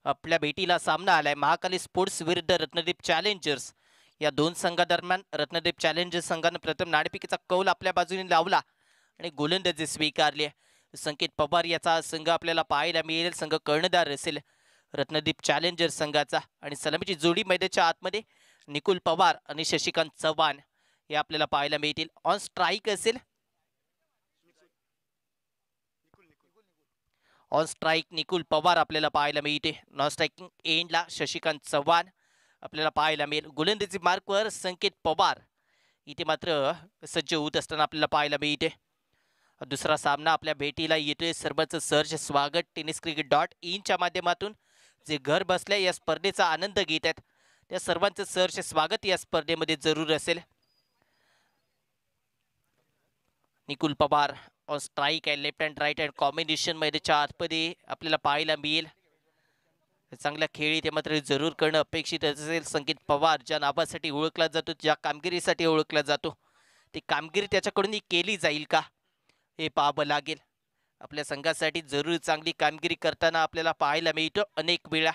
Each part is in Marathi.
आपल्या भेटीला सामना आलाय महाकाली स्पोर्ट्स विरुद्ध रत्नदीप चॅलेंजर्स या दोन संघादरम्यान. रत्नदीप चॅलेंजर्स संघाने प्रथम नाणेफेकीचा कौल आपल्या बाजूने लावला आणि गोलंदाजी स्वीकारली. संकेत पवार याचा संघ आपल्याला पाहायला मिळेल. संघ कर्णधार असेल रत्नदीप चॅलेंजर्स संघाचा आणि सलामीची जोडी मैदानाच्या आतमध्ये निकुल पवार आणि शशिकांत चव्हाण हे आपल्याला पाहायला मिळतील. ऑन स्ट्राईक असेल ऑन स्ट्राईक निकुल पवार आपल्याला पाहायला मिळते. नॉन स्ट्रायकिंग एंडला शशिकांत चव्हाण आपल्याला पाहायला मिळेल. गोलंदाजी मार्कवर संकेत पवार इथे मात्र सज्ज होत असताना आपल्याला पाहायला मिळते. दुसरा सामना आपल्या भेटीला येतोय. सर्वांचं सहर्ष स्वागत tenniscricket.in माध्यमातून. जे घर बसल्या या स्पर्धेचा आनंद घेत आहेत त्या सर्वांचं सहर्ष स्वागत या स्पर्धेमध्ये जरूर असेल. निकुल पवार ऑन स्ट्राईक आहे. Left and right hand combination मैदानाच्या आतमध्ये आपल्याला पाहायला मिळेल. चांगल्या खेळी ते मात्र जरूर करणं अपेक्षित असेल. संकेत पवार ज्या नावासाठी ओळखला जातो, ज्या कामगिरीसाठी ओळखला जातो, ती कामगिरी त्याच्याकडून केली जाईल का हे पाहावं लागेल. आपल्या संघासाठी जरूर चांगली कामगिरी करताना आपल्याला पाहायला मिळतो अनेक वेळा.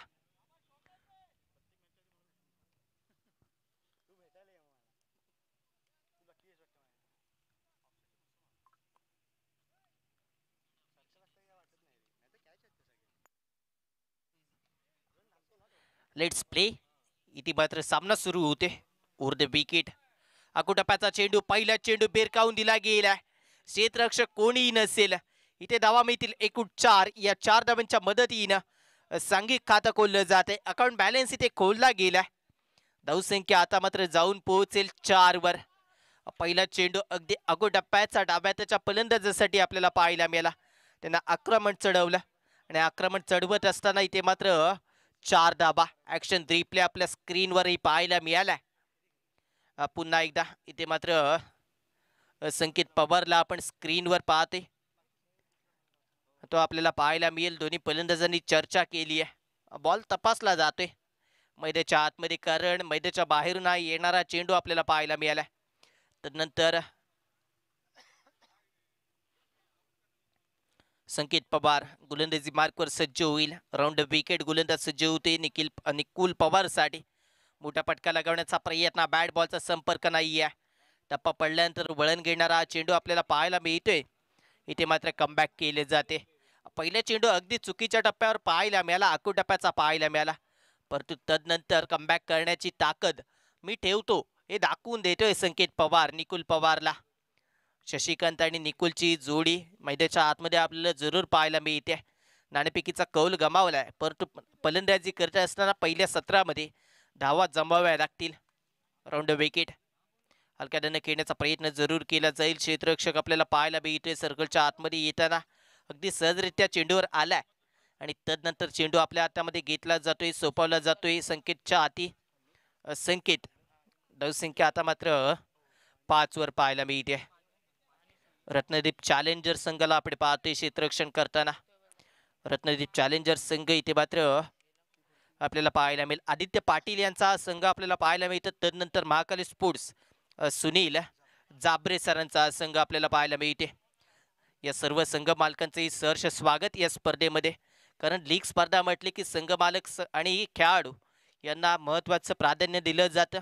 Let's play. इथे मात्र सामना सुरू होते. ओव्हर द विकेट अकुटप्याचा चेंडू, पहिला चेंडू बेरकावून दिला गेला. क्षेत्ररक्षक कोणीही नसेल. इथे धावा मिळतील एकूण 4. या 4 धावांच्या मदतीनं सांघिक खातं खोललं जाते. अकाउंट बॅलन्स इथे खोलला गेला. धावसंख्या आता मात्र जाऊन पोहोचेल 4 वर. पहिला चेंडू अगदी अगोटप्प्याचा डाव्या त्याच्या फलंदाजासाठी आपल्याला पाहायला मिळाला. त्यांना आक्रमण चढवलं आणि आक्रमण चढवत असताना इथे मात्र 4 धाबा. ऍक्शन रिप्ले आपल्या स्क्रीनवरही पाहायला मिळालाय. पुन्हा एकदा इथे मात्र संकेत पवारला आपण स्क्रीनवर पाहते तो आपल्याला पाहायला मिळेल. दोन्ही फलंदाजांनी चर्चा केली आहे. बॉल तपासला जातोय मैदानाच्या आतमध्ये, कारण मैदानाच्या बाहेरून हा येणारा चेंडू आपल्याला पाहायला मिळालाय. तदनंतर संकेत पवार गोलंदाजी मार्कवर सज्ज होईल. राऊंड विकेट गोलंदाज सज्ज होते निकुल पवारसाठी. मोठा फटका लगावण्याचा प्रयत्न, बॅट बॉलचा संपर्क नाही आहे. टप्पा पडल्यानंतर वळण घेणारा चेंडू आपल्याला पाहायला मिळतोय. इथे मात्र कमबॅक केले जाते. पहिला चेंडू अगदी चुकीच्या टप्प्यावर पाहायला मिळाला, आखू टप्प्याचा पाहायला मिळाला, परंतु तदनंतर कमबॅक करण्याची ताकद मी ठेवतो हे दाखवून देतोय संकेत पवार निकुल पवारला. शशिकांत आणि निकुलची जोडी मैदानाच्या आतमध्ये आपल्याला जरूर पाहायला मिळते. नाणेफेकीचा कौल गमावलाय, परंतु फलंदाजी करत असताना पहिल्या सत्रामध्ये धावा जमाव्या लागतील. राऊंड विकेट हलक्या दंड खेळण्याचा प्रयत्न जरूर केला जाईल. क्षेत्ररक्षक आपल्याला पाहायला मिळतोय सर्कलच्या आतमध्ये येताना अगदी सहजरित्या चेंडूवर आलाय आणि तदनंतर चेंडू आपल्या हातामध्ये घेतला जातोय, सोपवला जातोय संकेतच्या हाती. संकेत धावसंख्या आता मात्र 5 वर पाहायला मिळते. रत्नदीप चॅलेंजर संघाला आपण पाहतोय क्षेत्ररक्षण करताना. रत्नदीप चॅलेंजर संघ इथे मात्र आपल्याला पाहायला मिळेल. आदित्य पाटील यांचा संघ आपल्याला पाहायला मिळतं. तदनंतर महाकाली स्पोर्ट्स सुनील जाबरे सरांचा संघ आपल्याला पाहायला मिळते. या सर्व संघ मालकांचंही सहर्ष स्वागत या स्पर्धेमध्ये, कारण लीग स्पर्धा म्हटली की संघ मालक आणि खेळाडू यांना महत्त्वाचं प्राधान्य दिलं जातं.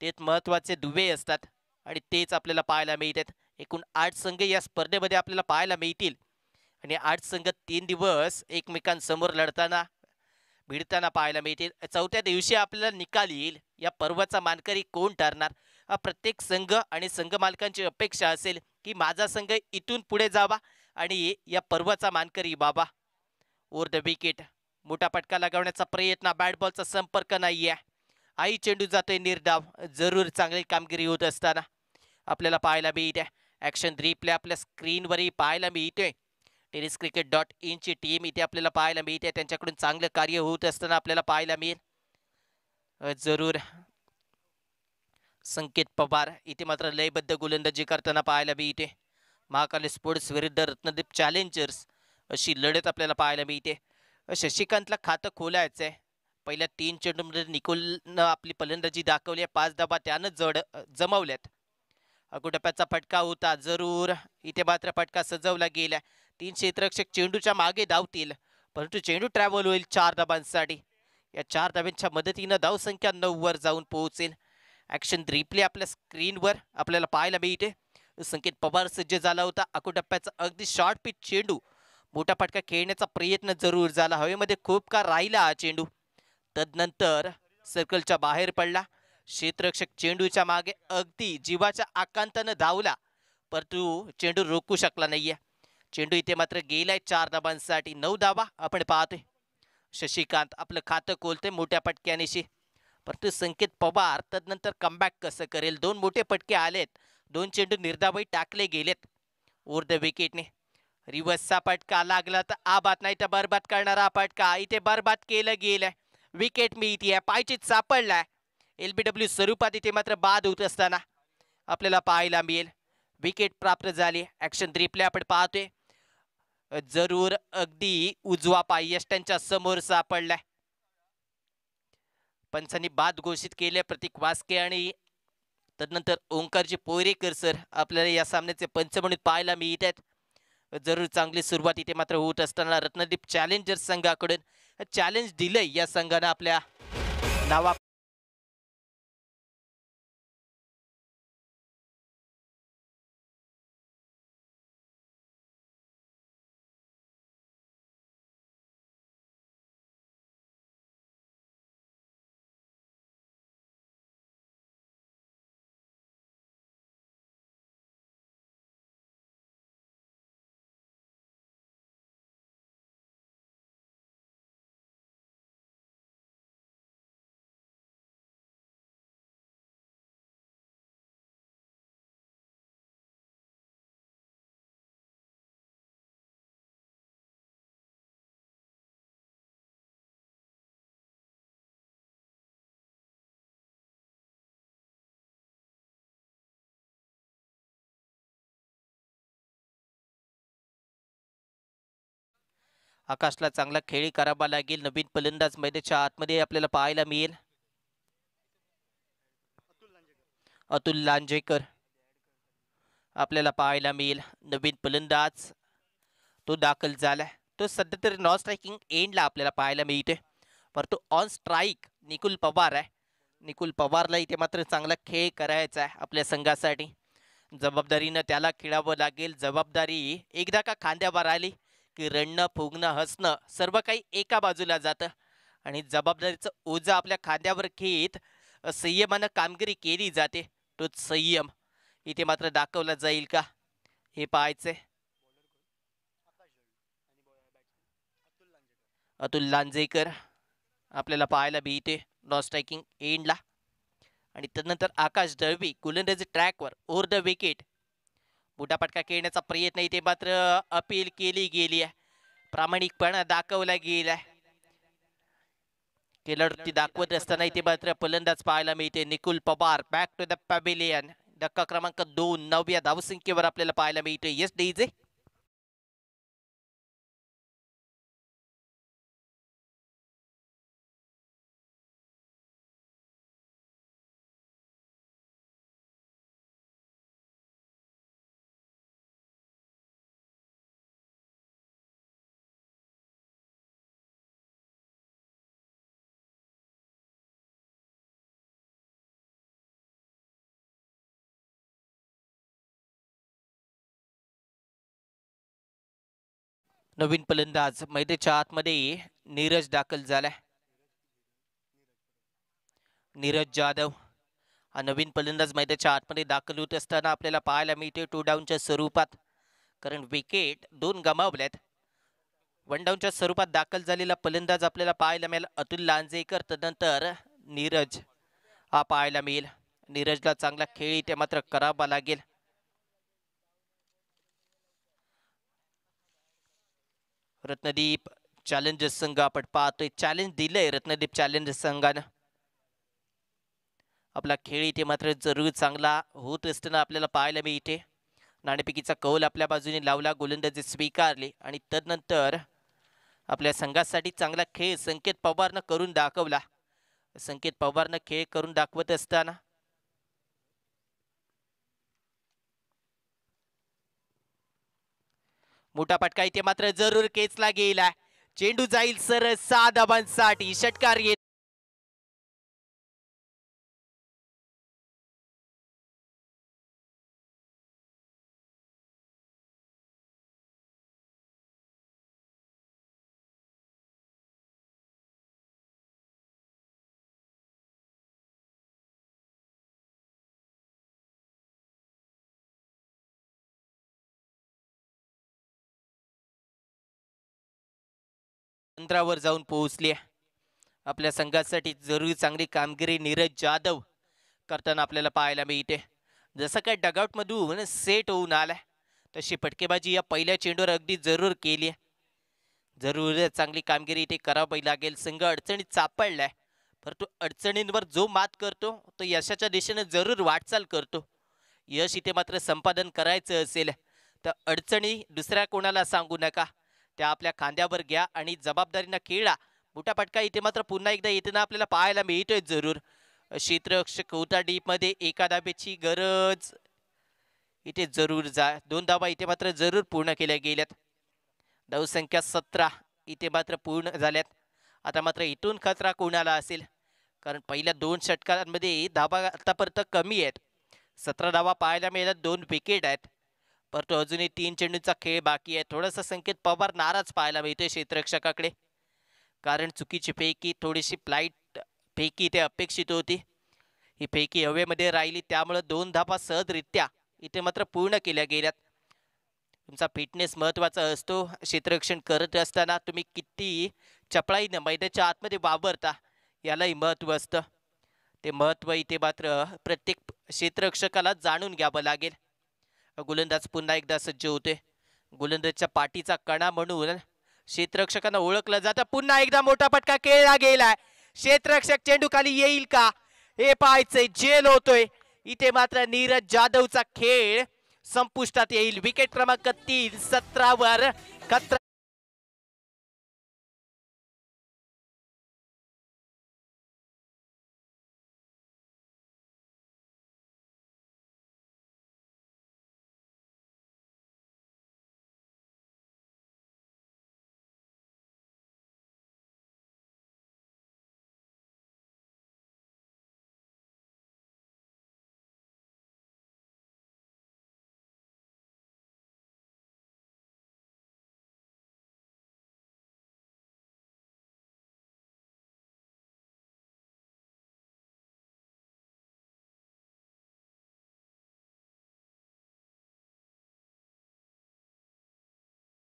तेच महत्त्वाचे दुवे असतात आणि तेच आपल्याला पाहायला मिळतात. एकूण 8 संघ या स्पर्धेमध्ये आपल्याला पाहायला मिळतील आणि 8 संघ 3 दिवस एकमेकांसमोर लढताना भिडताना पाहायला मिळतील. 4थ्या दिवशी आपल्याला निकाल येईल. या पर्वाचा मानकरी कोण ठरणार, प्रत्येक संघ आणि संघ मालकांची अपेक्षा असेल की माझा संघ इथून पुढे जावा आणि या पर्वाचा मानकरी बाबा. ओव्हर द विकेट मोठा फटका लगावण्याचा प्रयत्न, बॅट बॉलचा संपर्क नाही आहे. आई चेंडू जातोय निर्धाव. जरूर चांगली कामगिरी होत असताना आपल्याला पाहायला मिळते. ऍक्शन रिप्ले आपल्या स्क्रीनवरही पाहायला मिळतोय. tenniscricket.in ची टीम इथे आपल्याला पाहायला मिळते. त्यांच्याकडून चांगलं कार्य होत असताना आपल्याला पाहायला मिळेल. जरूर संकेत पवार इथे मात्र लयबद्ध गोलंदाजी करताना पाहायला मिळते. महाकाली स्पोर्ट्स विरुद्ध रत्नदीप चॅलेंजर्स अशी लढत आपल्याला पाहायला मिळते. शशिकांतला खातं खोलायचं आहे. पहिल्या 3 चेंडूमध्ये निकोलनं आपली फलंदाजी दाखवली आहे. 5 धाबा त्यानं जमवल्यात. अगोटप्प्याचा फटका होता. जरूर इथे मात्र फटका सजवला गेला. 3 क्षेत्ररक्षक चेंडूच्या मागे धावतील, परंतु चेंडू ट्रॅव्हल होईल 4 धाबांसाठी. या 4 धाब्यांच्या मदतीनं धावसंख्या 9 वर जाऊन पोहोचेल. ॲक्शन रिप्ले आपल्या स्क्रीनवर आपल्याला पाहायला मिळते. संकेत पवार सज्ज झाला होता. अकुटप्प्याचा अगदी शॉर्ट पिच चेंडू मोठा फटका खेळण्याचा प्रयत्न जरूर झाला. हवेमध्ये खूप का राहिला हा चेंडू. तदनंतर सर्कलच्या बाहेर पडला. क्षेत्ररक्षक चेंडूच्या मागे अगदी जीवाच्या आकांतानं धावला, परंतु चेंडू रोखू शकला नाहीये. चेंडू इथे मात्र गेलाय 4 धाबांसाठी. 9 धाबा आपण पाहतोय. शशिकांत आपलं खातं खोलते मोठ्या फटक्यानिशी, परंतु संकेत पवार तदनंतर कमबॅक कसं करेल. 2 मोठे फटके आलेत. 2 चेंडू निर्धावही टाकले गेलेत ओव्हर द विकेटने. रिव्हर्सचा फटका लागला तर आबाद, नाही तर बरबाद करणारा फटका इथे बरबाद केलं गेलंय. विकेट मिळतीये, पायचीत सापडलाय. LBW स्वरूपात इथे मात्र बाद होत असताना आपल्याला पाहायला मिळेल. विकेट प्राप्त झाली. ॲक्शन रिप्ले आपण पाहतोय. जरूर अगदी उजवा पाय यष्ट्यांच्या समोर सापडलाय. पंचांनी बाद घोषित केले प्रतीक वास्के आणि तदनंतर ओंकारजी पोयरेकर सर आपल्याला या सामन्याचे पंच म्हणून पाहायला मिळत आहेत. जरूर चांगली सुरुवात इथे मात्र होत असताना रत्नदीप चॅलेंजर्स संघाकडून चॅलेंज दिलंय या संघानं आपल्या नावा. आकाशला चांगला खेळी करावा लागेल. नवीन फलंदाज मैदानाच्या आतमध्ये आपल्याला पाहायला मिळेल. अतुल लांजेकर आपल्याला पाहायला मिळेल. नवीन फलंदाज तो दाखल झालाय. तो सध्या तरी नॉन स्ट्रायकिंग एंडला आपल्याला पाहायला मिळते, परंतु ऑन स्ट्राईक निकुल पवार आहे. निकुल पवारला इथे मात्र चांगला खेळ करायचा आहे आपल्या संघासाठी. जबाबदारीनं त्याला खेळावं लागेल. जबाबदारी एकदा का खांद्यावर आली की रडणं फुगणं हसणं सर्व काही एका बाजूला जातं आणि जबाबदारीचं ओझं आपल्या खांद्यावर घेत संयमानं कामगिरी केली जाते. तोच संयम इथे मात्र दाखवला जाईल का हे पाहायचंय. अतुल लांजेकर आपल्याला पाहायला मिळते नॉन स्ट्रायकिंग एंडला आणि त्यानंतर आकाश दळवी गोलंदाजी ट्रॅकवर ओव्हर द विकेट. मोठा फटका खेळण्याचा प्रयत्न इथे मात्र अपील केली गेली आहे. प्रामाणिकपणा दाखवला गेलाय. केलरती दाखवत असताना इथे मात्र फलंदाज पाहायला मिळते Nikul Pawar. Back to the pavilion. धक्का क्रमांक 2 9व्या धावसंख्येवर आपल्याला पाहायला मिळते. Yes DJ. नवीन फलंदाज मैदानाच्या आतमध्ये नीरज दाखल झालाय. नीरज जाधव हा नवीन फलंदाज मैदानाच्या आतमध्ये दाखल होत असताना आपल्याला पाहायला मिळते 2 डाऊनच्या स्वरूपात, कारण विकेट 2 गमावल्यात. 1 डाऊनच्या स्वरूपात दाखल झालेला फलंदाज आपल्याला पाहायला मिळेल अतुल लांजेकर. तदनंतर नीरज हा पाहायला मिळेल. नीरजला चांगला खेळ इथे मात्र करावा लागेल. रत्नदीप चॅलेंजर्स संघ आपण पाहतोय. चॅलेंज दिलंय रत्नदीप चॅलेंजर्स संघानं. आपला खेळ इथे मात्र जरूर चांगला होत असताना आपल्याला पाहायला मिळते. नाणेफेकीचा कौल आपल्या बाजूने लावला, गोलंदाजी स्वीकारली आणि तदनंतर आपल्या संघासाठी चांगला खेळ संकेत पवारनं करून दाखवला. संकेत पवारनं खेळ करून दाखवत असताना मोठा फटका इथे मात्र जरूर केचला गेला. चेंडू जाईल सर 6 धावांसाठी. षटकार येत अंतरावर जाऊन पोहोचली आहे. आपल्या संघासाठी जरूर चांगली कामगिरी नीरज जाधव करताना आपल्याला पाहायला मिळते. जसं काय डगआउट मधून सेट होऊन आलाय तशी फटकेबाजी या पहिल्या चेंडूवर अगदी जरूर केली आहे. जरूर चांगली कामगिरी इथे करावी लागेल. संघ अडचणीत सापडलाय परंतु अडचणींवर जो मात करतो तो यशाच्या दिशेने जरूर वाटचाल करतो. यश इथे मात्र संपादन करायचं असेल तर अडचणी दुसऱ्या कोणाला सांगू नका, त्या आपल्या खांद्यावर घ्या आणि जबाबदारीनं खेळा. मोठा फटका इथे मात्र पुन्हा एकदा येताना आपल्याला पाहायला मिळतोय जरूर. क्षेत्ररक्षक होता डीप मध्ये, एका धाब्याची गरज इथे जरूर जा. 2 धाबा इथे मात्र जरूर पूर्ण केल्या गेल्यात. धावसंख्या 17 इथे मात्र पूर्ण झाल्यात. आता मात्र इथून खतरा कोणाला असेल, कारण पहिल्या 2 षटकांमध्ये धाबा आतापर्यंत कमी आहेत. 17 धावा पाहायला मिळतात, 2 विकेट आहेत, परंतु अजूनही 3 चेंडूंचा खेळ बाकी आहे. थोडासा संकेत पवार नाराज पाहायला मिळतोय क्षेत्ररक्षकाकडे, कारण चुकीची फेकी, थोडीशी फ्लाईट फेकी इथे अपेक्षित होती. ही फेकी हवेमध्ये राहिली त्यामुळे 2 धावा सहजरित्या इथे मात्र पूर्ण केल्या गेल्यात. तुमचा फिटनेस महत्वाचा असतो. क्षेत्ररक्षण करत असताना तुम्ही किती चपळाईने मैदानाच्या आतमध्ये वावरता यालाही महत्व असतं. ते महत्व इथे मात्र प्रत्येक क्षेत्ररक्षकाला जाणून घ्यावं लागेल. गोलंदाज पुन्हा एकदा सज्ज होते. गोलंदाजच्या पाठीचा कणा म्हणून क्षेत्ररक्षकांना ओळखलं जातं. पुन्हा एकदा मोठा फटका खेळला गेलाय. क्षेत्ररक्षक चेंडू खाली येईल का हे पाहायचंय. जेल होतोय इथे मात्र नीरज जाधवचा खेळ संपुष्टात येईल. विकेट क्रमांक 3 17 वर खतरा.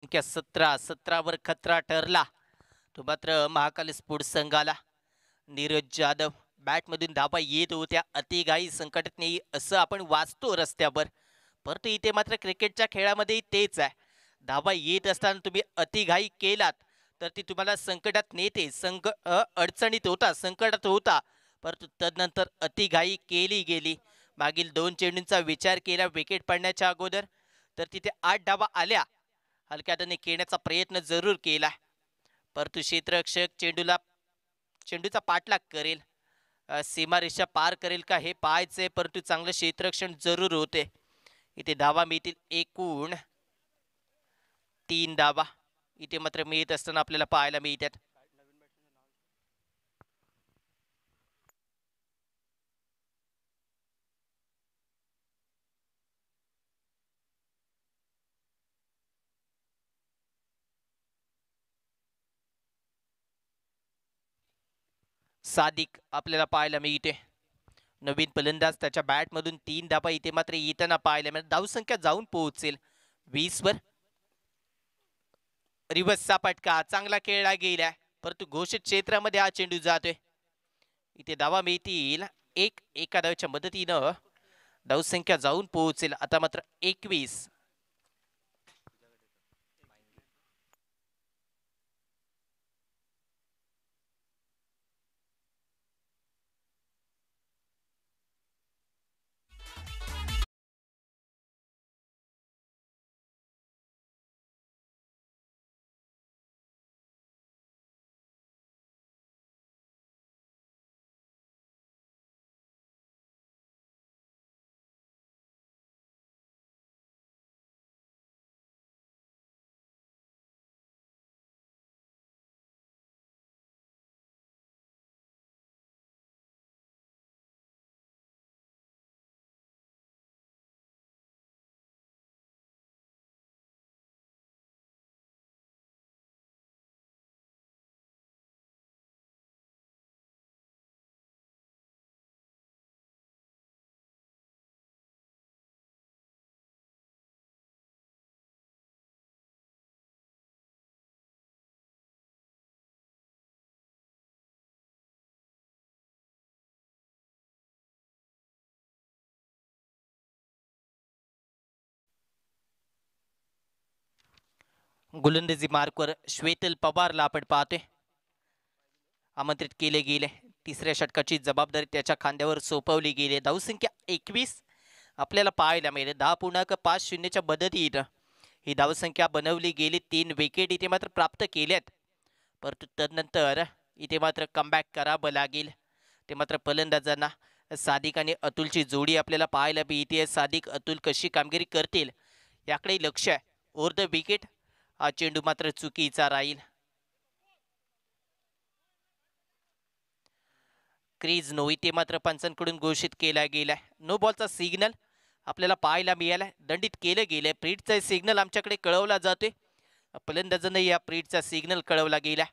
संख्या 17 वर खतरा ठरला तो मात्र महाकाली स्पोर्ट्स संघाला. नीरज जाधव बॅट मधून धाबा येत होत्या, अतिघाई संकटात नाही असं आपण वाचतो रस्त्यावर, परंतु इथे मात्र क्रिकेटच्या खेळामध्ये तेच आहे. धाबा येत असताना तुम्ही अतिघाई केलात तर ती तुम्हाला संकटात नेते. अडचणीत होता, संकटात होता, परंतु तदनंतर अतिघाई केली गेली. मागील 2 चेंडूंचा विचार केला विकेट पडण्याच्या अगोदर तर तिथे 8 धाबा आल्या. हलक्या हाताने खेळण्याचा प्रयत्न जरूर केला, परंतु क्षेत्ररक्षक चेंडूचा पाठलाग करेल, सीमारेषा पार करेल का हे पाहायचंय. परंतु चांगलं क्षेत्ररक्षण जरूर होते. इथे धावा मिळतील एकूण 3 धावा इथे मात्र मिळत असताना आपल्याला पाहायला मिळतात. सादिक आपल्याला पाहायला मिळते. नवीन फलंदाज, त्याच्या बॅट मधून 3 धाबा इथे मात्र येताना पाहायला मिळेल. धावसंख्या जाऊन पोहोचेल 20 वर. रिव्हर्सचा फटका चांगला खेळला गेला, परंतु घोषित क्षेत्रामध्ये हा चेंडू जातोय. इथे धावा मिळतील एका धावेच्या मदतीनं धावसंख्या जाऊन पोहोचेल आता मात्र 21. गोलंदाजी मार्कवर श्वेतल पवारला आपण पाहतोय, आमंत्रित केले गेले. तिसऱ्या षटकाची जबाबदारी त्याच्या खांद्यावर सोपवली गेली. धावसंख्या 21 आपल्याला पाहायला मिळेल. 10.50च्या मदतीनं ही धावसंख्या बनवली गेली. 3 विकेट इथे मात्र प्राप्त केल्यात, परंतु तदनंतर इथे मात्र कमबॅक करावं लागेल. ते मात्र फलंदाजांना सादिक आणि अतुलची जोडी आपल्याला पाहायला मिळते. सादिक अतुल कशी कामगिरी करतील याकडे लक्ष आहे. ओव्हर द विकेट हा चेंडू मात्र चुकीचा राहील. क्रीज नो इथे मात्र पंचांकडून घोषित केला गेलाय. नो बॉलचा सिग्नल आपल्याला पाहायला मिळालाय. दंडित केलं गेलंय. प्रीडचा सिग्नल आमच्याकडे कळवला जातोय. फलंदाजांना या प्रीडचा सिग्नल कळवला गेला.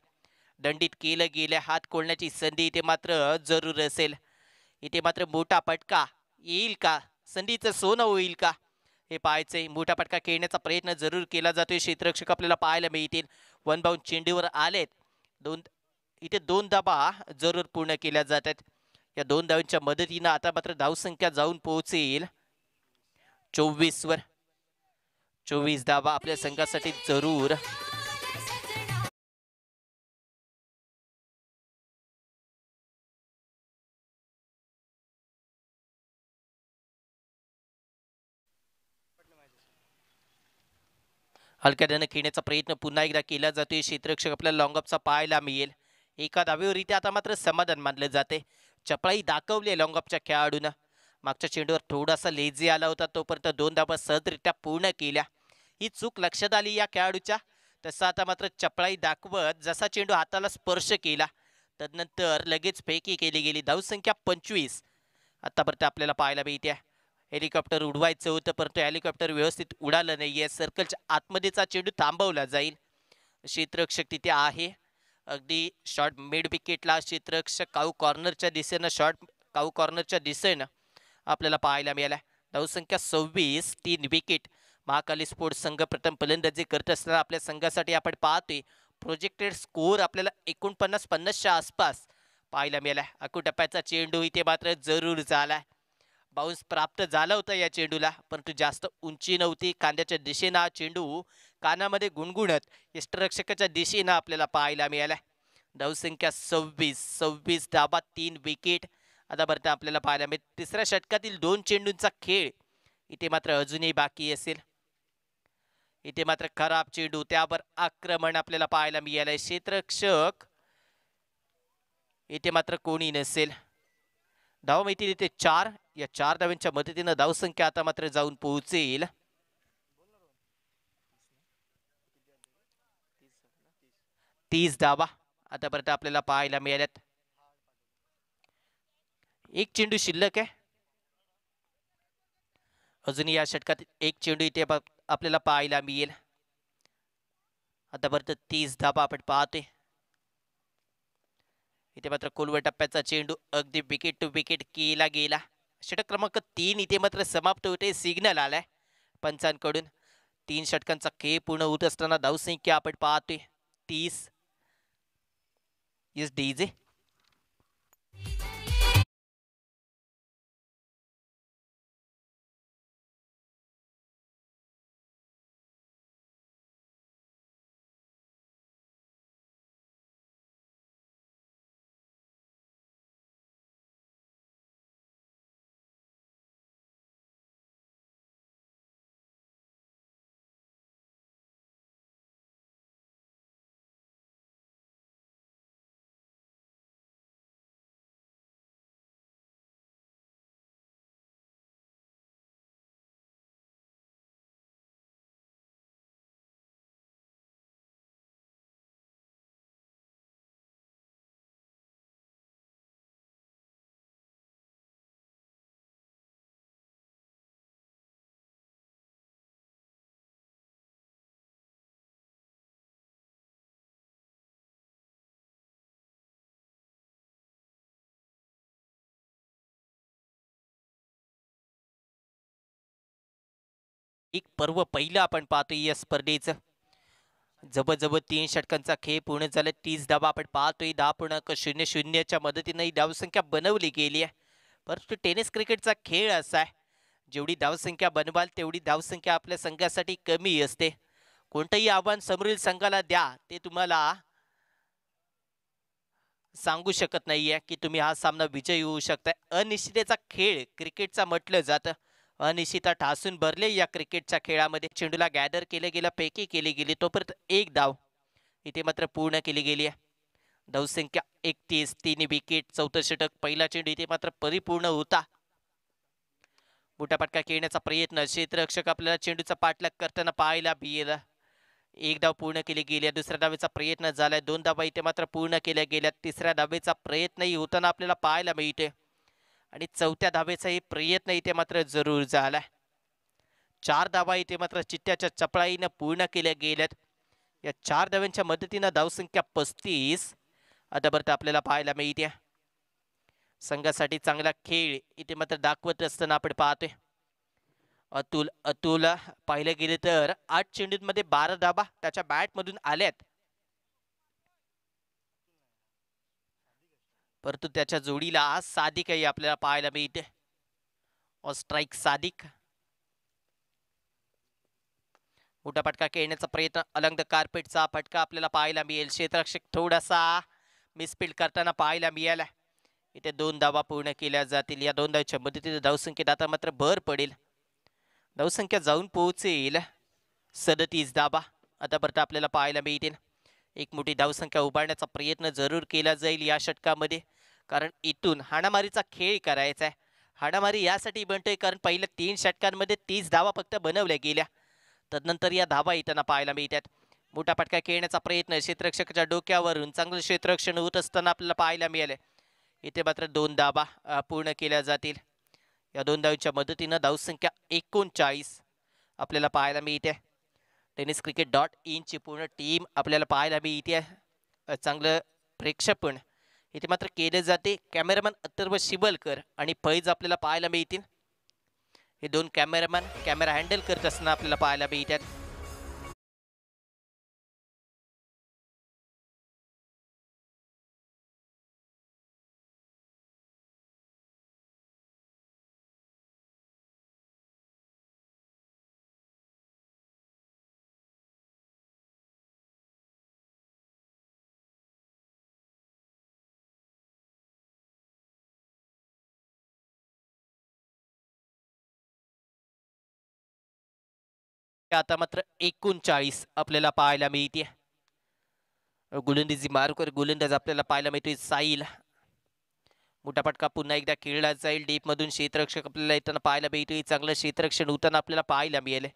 दंडित केलं गेलं. हात खोलण्याची संधी इथे मात्र जरूर असेल. इथे मात्र मोठा फटका येईल का, संधीचं सोनं होईल का हे पाहायचंय. मोठा फटका खेळण्याचा प्रयत्न जरूर केला जातोय. क्षेत्ररक्षक आपल्याला पाहायला मिळतील. वन बाउंड चेंडूवर आलेत. इथे 2 धाबा जरूर पूर्ण केल्या जातात. या 2 धावांच्या मदतीनं आता मात्र धावसंख्या जाऊन पोहोचेल 24 वर. 24 धावा आपल्या संघासाठी जरूर. हलक्या धावने खेळण्याचा प्रयत्न पुन्हा एकदा केला जातोय. क्षेत्ररक्षक आपल्याला लॉंगऑफचा पाहायला मिळेल. एका धावेवर इथे आता मात्र समाधान मानलं जाते. चपळाई दाखवली लॉंगऑफच्या खेळाडूनं. मागच्या चेंडूवर थोडासा लेझी आला होता, तोपर्यंत 2 धावा सहजरित्या पूर्ण केल्या. ही चूक लक्षात आली या खेळाडूच्या. तसं आता मात्र चपळाई दाखवत जसा चेंडू हाताला स्पर्श केला तदनंतर लगेच फेकी केली गेली. धावसंख्या 25 आतापर्यंत आपल्याला पाहायला मिळते. हेलिकॉप्टर उडवायचं होतं, परंतु हेलिकॉप्टर व्यवस्थित उडालं नाहीये. सर्कलच्या आतमध्येचा चेंडू थांबवला जाईल. क्षेत्ररक्षक तिथे आहे. अगदी शॉर्ट मिड विकेटला क्षेत्ररक्षक काऊ कॉर्नरच्या दिशेनं काऊ कॉर्नरच्या दिशेनं आपल्याला पाहायला मिळाला. धावसंख्या 26, 3 विकेट. महाकाली स्पोर्ट्स संघ प्रथम फलंदाजी करत असताना आपल्या संघासाठी आपण पाहतोय प्रोजेक्टेड स्कोर आपल्याला 49-50च्या आसपास पाहायला मिळाला. अकुटप्प्याचा चेंडू इथे मात्र जरूर झालाय. बाउन्स प्राप्त झाला होता या चेंडूला, परंतु जास्त उंची नव्हती. कांद्याच्या दिशेनं हा चेंडू कानामध्ये गुणगुणत यष्टरक्षकाच्या दिशेनं आपल्याला पाहायला मिळाला. धावसंख्या 26 धाबा, 3 विकेट आतापर्यंत आपल्याला पाहायला मिळेल. तिसऱ्या षटकातील 2 चेंडूंचा खेळ इथे मात्र अजूनही बाकी असेल. इथे मात्र खराब चेंडू, त्यावर आक्रमण आपल्याला पाहायला मिळालंय. क्षेत्ररक्षक इथे मात्र कोणी नसेल. धाव मिळतील इथे 4. या 4 धावांच्या मदतीनं धावसंख्या आता मात्र जाऊन पोहोचेल 30 धावा आतापर्यंत आपल्याला पाहायला मिळाल्यात. एक चेंडू शिल्लक आहे. अजून या षटकात एक चेंडू इथे आपल्याला पाहायला मिळेल. आतापर्यंत 30 धावा आपण पाहतोय. इथे मात्र खोलवर टप्प्याचा चेंडू अगदी विकेट टू विकेट केला गेला. षटक क्रमांक 3 इथे मात्र समाप्त होते. सिग्नल आलाय पंचांकडून. 3 षटकांचा खेळ पूर्ण होत असताना धावसंख्या आपण पाहतोय 30. Yes DJ. एक पर्व पहिलं आपण पाहतोय या स्पर्धेचं. जवळजवळ 3 षटकांचा खेळ पूर्ण झाला. 30 धावा आपण पाहतोय. 10.00च्या मदतीनं ही धावसंख्या बनवली गेली आहे. परंतु टेनिस क्रिकेटचा खेळ असा आहे, जेवढी धावसंख्या बनवाल तेवढी धावसंख्या आपल्या संघासाठी कमी असते. कोणतंही आव्हान समोरील संघाला द्या, ते तुम्हाला सांगू शकत नाहीये की तुम्ही हा सामना विजयी होऊ शकताय. अनिश्चिततेचा खेळ क्रिकेटचा म्हटलं जातं. अनिश्चितता ठासून भरले या क्रिकेटच्या खेळामध्ये. चेंडूला गॅदर केलं गेलं, पैकी केली गेली, तोपर्यंत एक धाव इथे मात्र पूर्ण केली गेली आहे. धावसंख्या 31, 3 विकेट, 14 षटक. पहिला चेंडू इथे मात्र परिपूर्ण होता. मोठा खेळण्याचा प्रयत्न, क्षेत्ररक्षक आपल्याला चेंडूचा पाठलाग करताना पाहायला मिळाला. एक धाव पूर्ण केली गेली. दुसऱ्या धावेचा प्रयत्न झालाय, 2 धावा इथे मात्र पूर्ण केल्या गेल्या. तिसऱ्या धावेचा प्रयत्नही होताना आपल्याला पाहायला मिळते आणि चौथ्या धावेचाही प्रयत्न इथे मात्र जरूर झालाय. 4 धावा इथे मात्र चिट्ट्याच्या चपळाईनं पूर्ण केल्या गेल्यात. या 4 धाव्यांच्या मदतीनं धावसंख्या 35 आतापर्यंत आपल्याला पाहायला मिळते. संघासाठी चांगला खेळ इथे मात्र दाखवत असताना आपण पाहतोय. अतुल पाहिले गेले तर 8 चेंडूंमध्ये 12 धाबा त्याच्या बॅटमधून आल्यात, परंतु त्याच्या जोडीला सादिकही आपल्याला पाहायला मिळते. स्ट्राईक सादिक. मोठा फटका खेळण्याचा प्रयत्न, अलंग कार्पेटचा फटका आपल्याला पाहायला मिळेल. क्षेत्ररक्षक थोडासा मिसफील्ड करताना पाहायला मिळाला. इथे 2 धावा पूर्ण केल्या जातील. या 2 धावांच्या मदतीने धावसंख्येत आता मात्र भर पडेल. धावसंख्या जाऊन पोहोचेल 37 धाबा आतापर्यंत आपल्याला पाहायला मिळतील. एक मोठी धावसंख्या उभारण्याचा प्रयत्न जरूर केला जाईल या षटकामध्ये, कारण इथून हाणामारीचा खेळ करायचा आहे. हाणामारी यासाठी बनतोय कारण पहिल्या 3 षटकांमध्ये 30 धावा फक्त बनवल्या गेल्या, तदनंतर या धावा येताना पाहायला मिळतात. मोठा फटका खेळण्याचा प्रयत्न, क्षेत्ररक्षकाच्या डोक्यावरून चांगलं क्षेत्ररक्षण होत असताना आपल्याला पाहायला मिळाले. इथे मात्र 2 धावा पूर्ण केल्या जातील. या 2 धावांच्या मदतीनं धावसंख्या 39 आपल्याला पाहायला मिळते. tenniscricket.in ची पूर्ण टीम आपल्याला पाहायला मिळते. चांगलं प्रेक्षेपण इथे मात्र केले जाते. कॅमेरामॅन अथर्व शिबलकर आणि फैज आपल्याला पाहायला मिळतील. हे 2 कॅमेरामॅन कॅमेरा हँडल करत असताना आपल्याला पाहायला मिळतात. आता मात्र 39 आपल्याला पाहायला मिळते. गोलंदाजी मार्कवर गोलंदाज आपल्याला पाहायला मिळतोय साईल. मोठा फटका पुन्हा एकदा खेळला जाईल. डीप मधून क्षेत्ररक्षक आपल्याला येताना पाहायला मिळतोय. चांगलं क्षेत्ररक्षण होताना आपल्याला पाहायला मिळेल.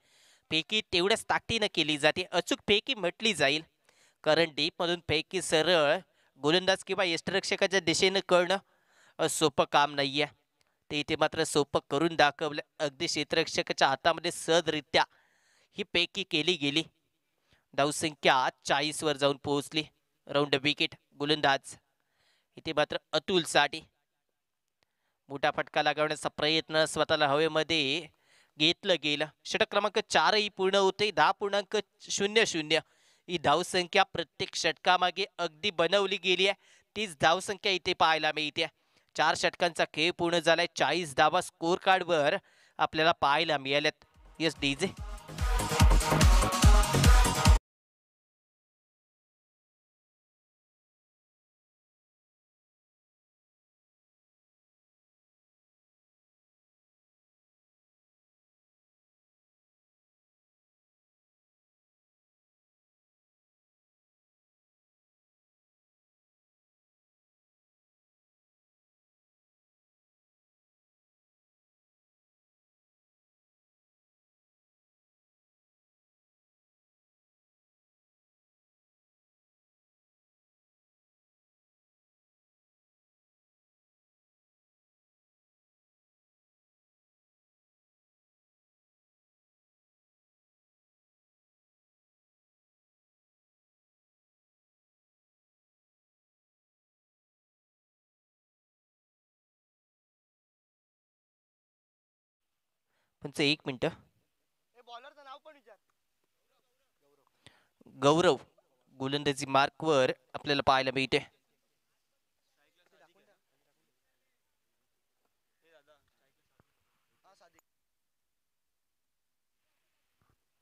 फेकी तेवढ्याच ताकदीनं केली जाते. अचूक फेकी म्हटली जाईल, कारण डीप मधून फेकी सरळ गोलंदाज किंवा यष्टिरक्षकाच्या दिशेनं करणं सोपं काम नाहीये. ते इथे मात्र सोपं करून दाखवलं. अगदी क्षेत्ररक्षकाच्या हातामध्ये सहजरित्या ही पैकी केली गेली. धावसंख्या 40 वर जाऊन पोहोचली. राऊंड विकेट गोलंदाज इथे मात्र अतुलसाठी. मोठा फटका लगावण्याचा प्रयत्न स्वतःला हवेमध्ये घेतलं गेलं. षटक क्रमांक 4 ही पूर्ण होते. 10.00 ही धावसंख्या प्रत्येक षटकामागे अगदी बनवली गेली आहे. तीच धावसंख्या इथे पाहायला मिळते. 4 षटकांचा खेळ पूर्ण झालाय. 40 धावा स्कोर कार्डवर आपल्याला पाहायला मिळाल्यात. Yes DJ. पंच 1 मिनिट. गौरव गोलंदाजी मार्कवर आपल्याला पाहायला मिळते.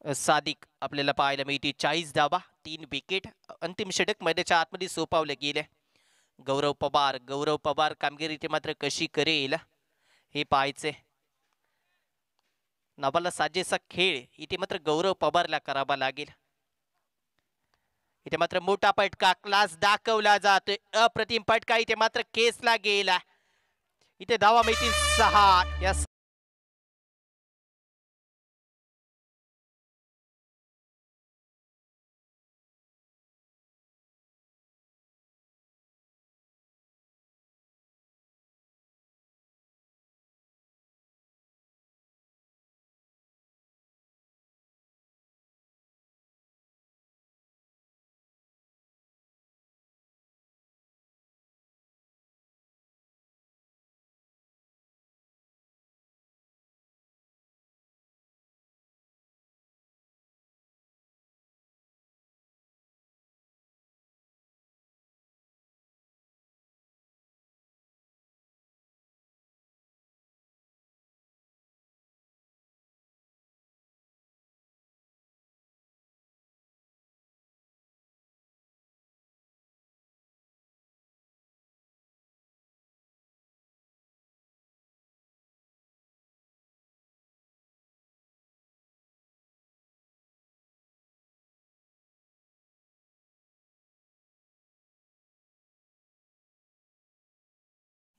सादिक आपल्याला पाहायला मिळते. 40 धावा, 3 विकेट. अंतिम षटक मैदानाच्या आतमध्ये सोपावलं गेले. गौरव पवार कामगिरी इथे मात्र कशी करेल हे पाहायचे. नवाला साजेसा खेळ इथे मात्र गौरव पवारला करावा लागेल. इथे मात्र मोठा फटका क्लास दाखवला जातोय. अप्रतिम फटका इथे मात्र केसला गेला. इथे धावा मिळतील 6. या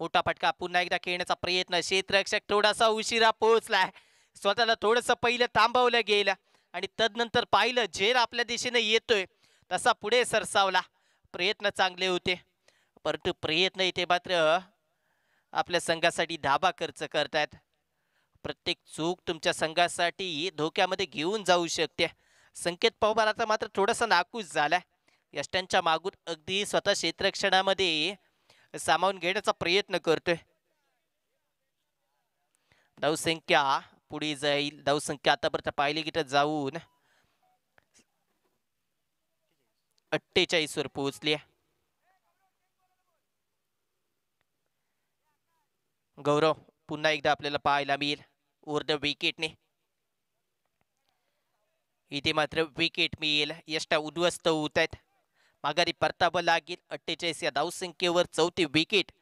मोठा फटका पुन्हा एकदा खेळण्याचा प्रयत्न. क्षेत्ररक्षक थोडासा उशिरा पोहोचलाय. स्वतःला थोडस पहिलं थांबवलं गेलं आणि तदनंतर पाहिलं झेल आपल्या दिशेने येतोय तसा पुढे सरसावला. प्रयत्न चांगले होते परंतु प्रयत्न इथे मात्र आपल्या संघासाठी धाबा खर्च करतायत. प्रत्येक चूक तुमच्या संघासाठी धोक्यामध्ये घेऊन जाऊ शकते. संकेत पवार आता मात्र थोडासा नाखुश झालाय. यष्ट्यांच्या मागून अगदी स्वतः क्षेत्ररक्षणामध्ये सामावून घेण्याचा प्रयत्न करतोय. धावसंख्या पुढे जाईल. धावसंख्या आतापर्यंत पाहिली की जाऊन 48 वर पोहोचली. गौरव पुन्हा एकदा आपल्याला पाहायला मिळेल ओव्हर द विकेटने. इथे मात्र विकेट मिळेल. यष्टा उद्ध्वस्त होत आहेत. माघारी परतावं लागेल. 48 या धावसंख्येवर 4थी विकेट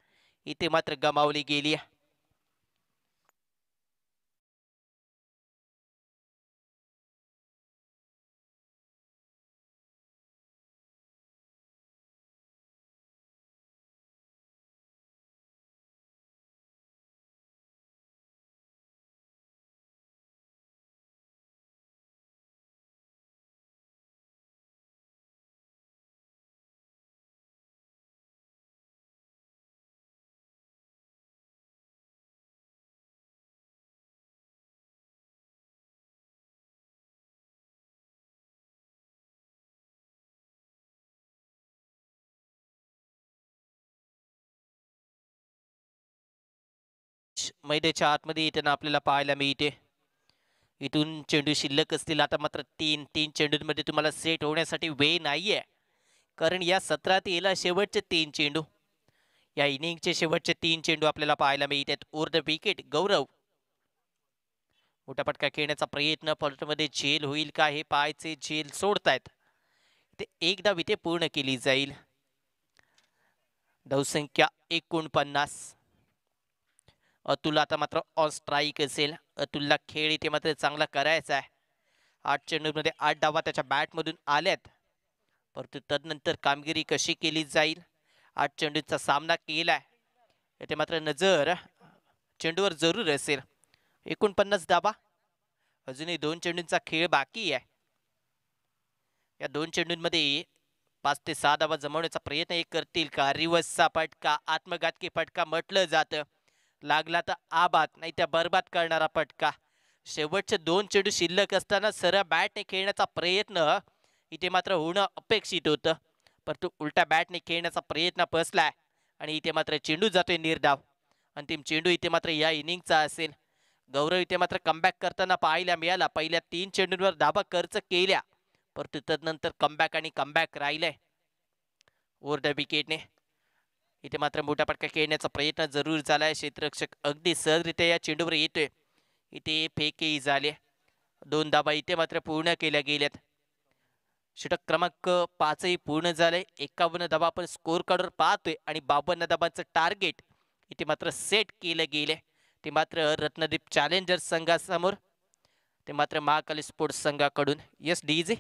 इथे मात्र गमावली गेली. मैदानाच्या आतमध्ये येताना आपल्याला पाहायला मिळते. इथून चेंडू शिल्लक असतील. आता मात्र तीन चेंडूंमध्ये तुम्हाला सेट होण्यासाठी वेळ नाहीये. कारण या सत्रात येला शेवटचे 3 चेंडू. या इनिंगचे शेवटचे 3 चेंडू आपल्याला पाहायला मिळतात. ओव्हर द विकेट गौरव. मोठा फटका खेळण्याचा प्रयत्न. पॉलिटमध्ये झेल होईल का हे पाहायचे. झेल सोडतायत. ते एकदा विथे पूर्ण केली जाईल. धावसंख्या 49. अतुल आता मात्र ऑन स्ट्राईक असेल. अतुलला खेळ इथे मात्र चांगला करायचा आहे. 8 चेंडूमध्ये 8 धावा त्याच्या बॅटमधून आल्यात. परंतु तदनंतर कामगिरी कशी केली जाईल. 8 चेंडूचा सामना केलाय. इथे मात्र नजर चेंडूवर जरूर असेल. 49 धावा. अजूनही 2 चेंडूंचा खेळ बाकी आहे. या 2 चेंडूंमध्ये 5 ते 6 धावा जमवण्याचा प्रयत्न हे करतील का. रिवर्सचा फटका आत्मघातकी फटका म्हटलं जातं. लागला तर आबाद नाही त्या बरबाद करणारा फटका. शेवटचे 2 चेंडू शिल्लक असताना सरळ बॅटने खेळण्याचा प्रयत्न इथे मात्र होणं अपेक्षित होतं. परंतु उलट्या बॅटने खेळण्याचा प्रयत्न फसलाय आणि इथे मात्र चेंडू जातोय निर्धाव. अंतिम चेंडू इथे मात्र या इनिंगचा असेल. गौरव इथे मात्र कमबॅक करताना पाहायला मिळाला. पहिल्या 3 चेंडूंवर धाबा खर्च केल्या परंतु तदनंतर कमबॅक आणि कमबॅक राहिलंय. ओव्हर द विकेटने इथे मात्र मोठा फटका खेळण्याचा प्रयत्न जरूर झालाय. क्षेत्ररक्षक अगदी सहजरित्या या चेंडूवर येतोय. इथे फेकही झाले. 2 धाबा इथे मात्र पूर्ण केल्या गेल्यात. षटक क्रमांक 5 पूर्ण झाले. 51 धाबा आपण स्कोर कार्डवर पाहतोय आणि 52 धाबांचं टार्गेट इथे मात्र सेट केलं गेले. ते मात्र रत्नदीप चॅलेंजर्स संघासमोर, ते मात्र महाकाली स्पोर्ट्स संघाकडून. Yes DJ.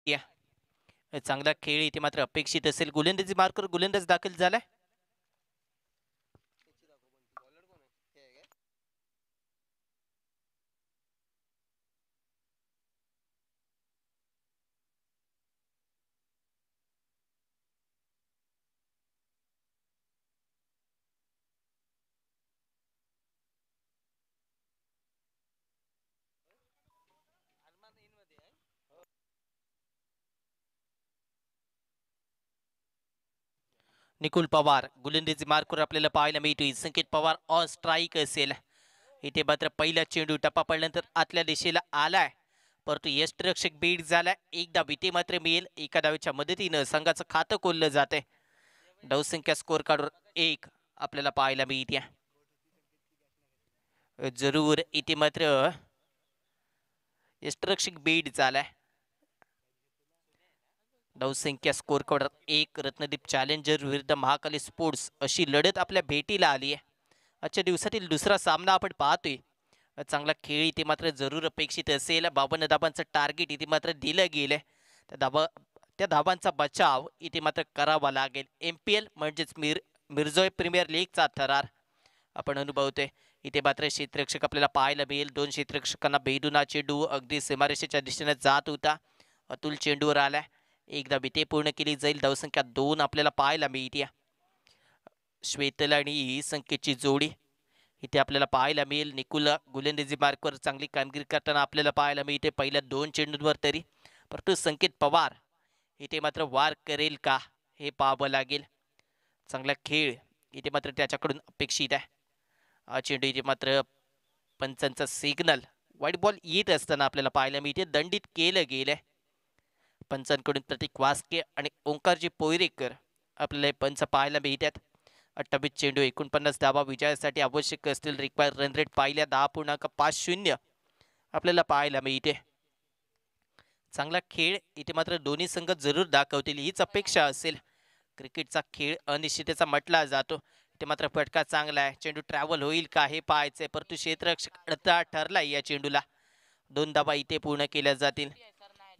या. चांगला खेळ इथे मात्र अपेक्षित असेल. गोलंदाजी मार्कर गोलंदाज दाखल झालाय. निकुल पवार गोलंदाजी मार्कवर आपल्याला पाहायला मिळतोय. संकेत पवार ऑन स्ट्राईक असेल. इथे मात्र पहिला चेंडू टप्पा पडल्यानंतर आतल्या दिशेला आलाय, परंतु यष्टरक्षक बीड झालाय. एकदा विटे मात्र मिळेल. एका डावीच्या मदतीनं संघाचं खातं खोललं जाते. धावसंख्या स्कोर कार्डवर 1 आपल्याला पाहायला मिळते. जरूर इथे मात्र यष्टरक्षक बीड झालाय. धावसंख्या स्कोर कार्डवर 1. रत्नदीप चॅलेंजर विरुद्ध महाकाली स्पोर्ट्स अशी लढत आपल्या भेटीला आली आहे. आजच्या दिवसातील दुसरा सामना आपण पाहतोय. चांगला खेळ इथे मात्र जरूर अपेक्षित असेल. 52 धाबांचं टार्गेट इथे मात्र दिलं गेलंय. त्या धाबांचा बचाव इथे मात्र करावा लागेल. MPL म्हणजेच मिर्झोय प्रीमियर लीगचा थरार आपण अनुभवतोय. इथे मात्र क्षेत्ररक्षक आपल्याला पाहायला मिळेल. 2 क्षेत्ररक्षकांना भेदून हा चेंडू अगदी सीमारेषेच्या दिशेने जात होता. अतुल चेंडूवर आलाय. एकदा बिते पूर्ण केली जाईल. धावसंख्या 2 आपल्याला पाहायला मिळते. श्वेतल आणि संकेतची जोडी इथे आपल्याला पाहायला मिळेल. निकुला गोलंदाजी मार्कवर चांगली कामगिरी करताना आपल्याला पाहायला मिळते पहिल्या 2 चेंडूंवर तरी. परंतु संकेत पवार इथे मात्र वार करेल का हे पाहावं लागेल. चांगला खेळ इथे मात्र त्याच्याकडून अपेक्षित आहे. हा चेंडू इथे मात्र पंचांचा सिग्नल वाईट बॉल येत असताना आपल्याला पाहायला मिळते. दंडित केलं गेलंय. पंचांकडून प्रतीक वास्के आणि ओंकारजी पोयरेकर आपल्याला हे पंच पाहायला मिळतात. 28 चेंडू 49 धावा विजयासाठी आवश्यक असतील. रिक्वायर्ड रन रेट पाहिल्या 10.50 आपल्याला पाहायला मिळते. चांगला खेळ इथे मात्र दोन्ही संघ जरूर दाखवतील हीच अपेक्षा असेल. क्रिकेटचा खेळ अनिश्चिततेचा म्हटला जातो. इथे मात्र फटका चांगला आहे. चेंडू ट्रॅव्हल होईल का हे पाहायचंय, परंतु क्षेत्ररक्षक अडथळा ठरलाय या चेंडूला. 2 धाबा इथे पूर्ण केल्या जातील.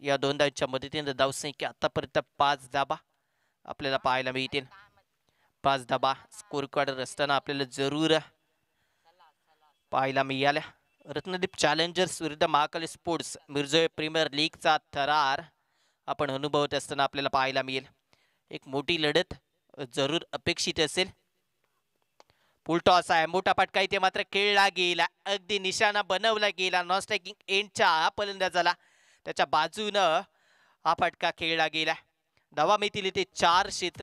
या 2 धावांच्या मदतीने धावसंख्या आतापर्यंत 5 धाबा आपल्याला पाहायला मिळतील. 5 धाबा स्कोर कार्डर असताना आपल्याला जरूर पाहायला मिळाल्या. रत्नदीप चॅलेंजर्स विरुद्ध महाकाली स्पोर्ट्स मिर्झोय प्रीमियर लीगचा थरार आपण अनुभवत असताना आपल्याला पाहायला मिळेल. एक मोठी लढत जरूर अपेक्षित असेल. फुलटॉस आहे. मोठा फटका इथे मात्र खेळला गेला. अगदी निशाणा बनवला गेला. नॉन स्ट्रायकिंग एंडच्या फलंदाजाला त्याच्या बाजूनं हा फटका खेळला गेला. धावा मिळतील इथे 4 क्षेत्र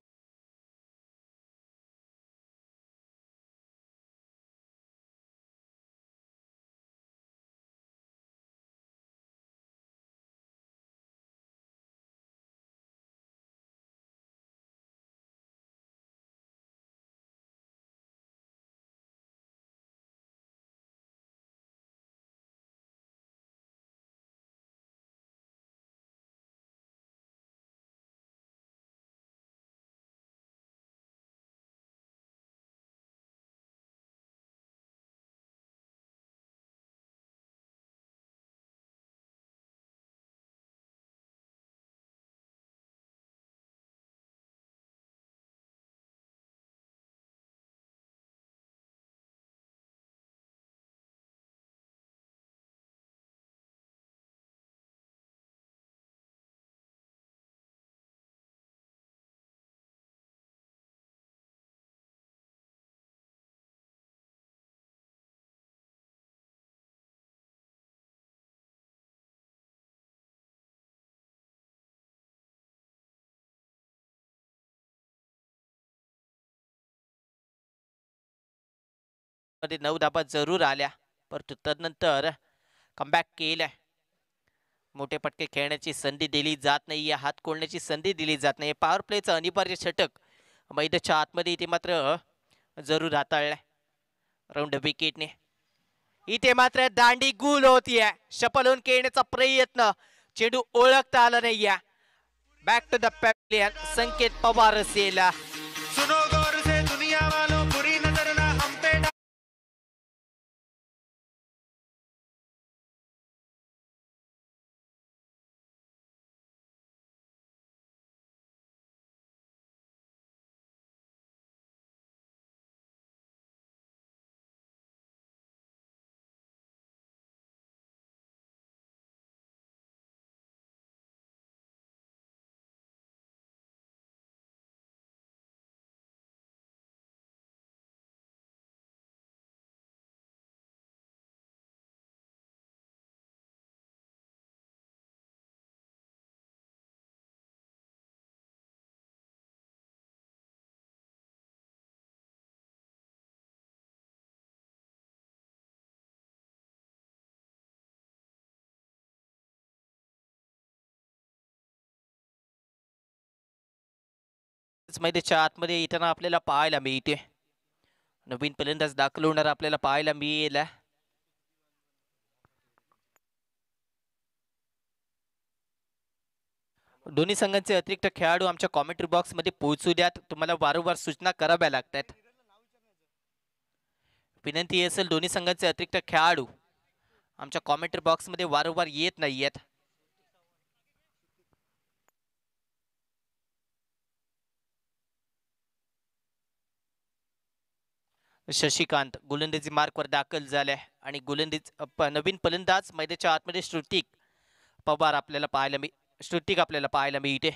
मध्ये 9 धाबा जरूर आल्या, परंतु तदनंतर कमबॅक केलाय. मोठे पटके खेळण्याची संधी दिली जात नाही. हात खोलण्याची संधी दिली जात नाही. पॉवर प्लेचं अनिवार्य षटक मैदानाच्या आतमध्ये इथे मात्र जरूर हाताळलाय राऊंड विकेटने. इथे मात्र दांडी गुल होतीये. शपल होऊन खेळण्याचा प्रयत्न, चेंडू ओळखता आला नाहीये. बॅक टू द पॅव्हलियन संकेत पवार असेल. मैदानाच्या आतमध्ये येताना आपल्याला पाहायला मिळते. नवीन फलंदाज दाखल होणार आपल्याला पाहायला मिळेल. दोन्ही संघांचे अतिरिक्त खेळाडू आमच्या कॉमेंट्री बॉक्स मध्ये पोहोचू द्यात. तुम्हाला वारंवार सूचना कराव्या लागतात. विनंती असेल दोन्ही संघांचे अतिरिक्त खेळाडू आमच्या कॉमेंट्री बॉक्स मध्ये वारंवार येत नाहीयेत. शशिकांत गोलंदाजी मार्कवर दाखल झाले आणि नवीन फलंदाज मैदानाच्या आतमध्ये पवार आपल्याला पाहायला मिळते.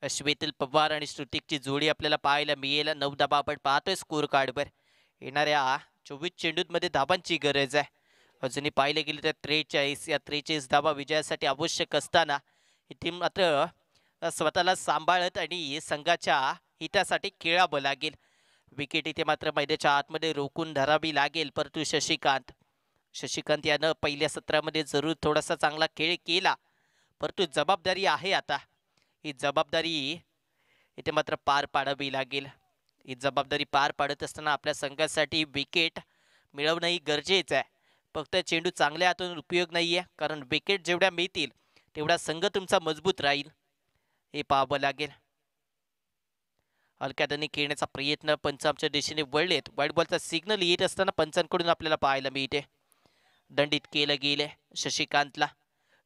श्वेतल पवार आणि श्रुतिकची जोडी आपल्याला पाहायला मिळेल. 9 धाबा आपण पाहतोय स्कोर कार्डवर. येणाऱ्या 24 चेंडूंमध्ये धाबांची गरज आहे. अजूनही पाहिले गेले तर 43 धाबा विजयासाठी आवश्यक असताना ही टीम मात्र स्वतःला सांभाळत आणि संघाच्या हितासाठी खेळावं लागेल. विकेट इथे मात्र मैदानाच्या आतमध्ये रोखून धरावी लागेल. परंतु शशिकांत यानं पहिल्या सत्रामध्ये जरूर थोडासा चांगला खेळ केला, परंतु जबाबदारी आहे आता. ही जबाबदारी इथे मात्र पार पाडावी लागेल. ही जबाबदारी पार पाडत असताना आपल्या संघासाठी विकेट मिळवणंही गरजेचं आहे. फक्त चेंडू चांगल्या हातून उपयोग नाहीये, कारण विकेट जेवढ्या मिळतील तेवढा संघ तुमचा मजबूत राहील, हे पाहावं लागेल. हलक्या हाताने खेळण्याचा प्रयत्न पंच आमच्या दिशेने वळलेत. व्हाईट बॉलचा सिग्नल येत असताना पंचांकडून आपल्याला पाहायला मिळते. दंडित केलं गेले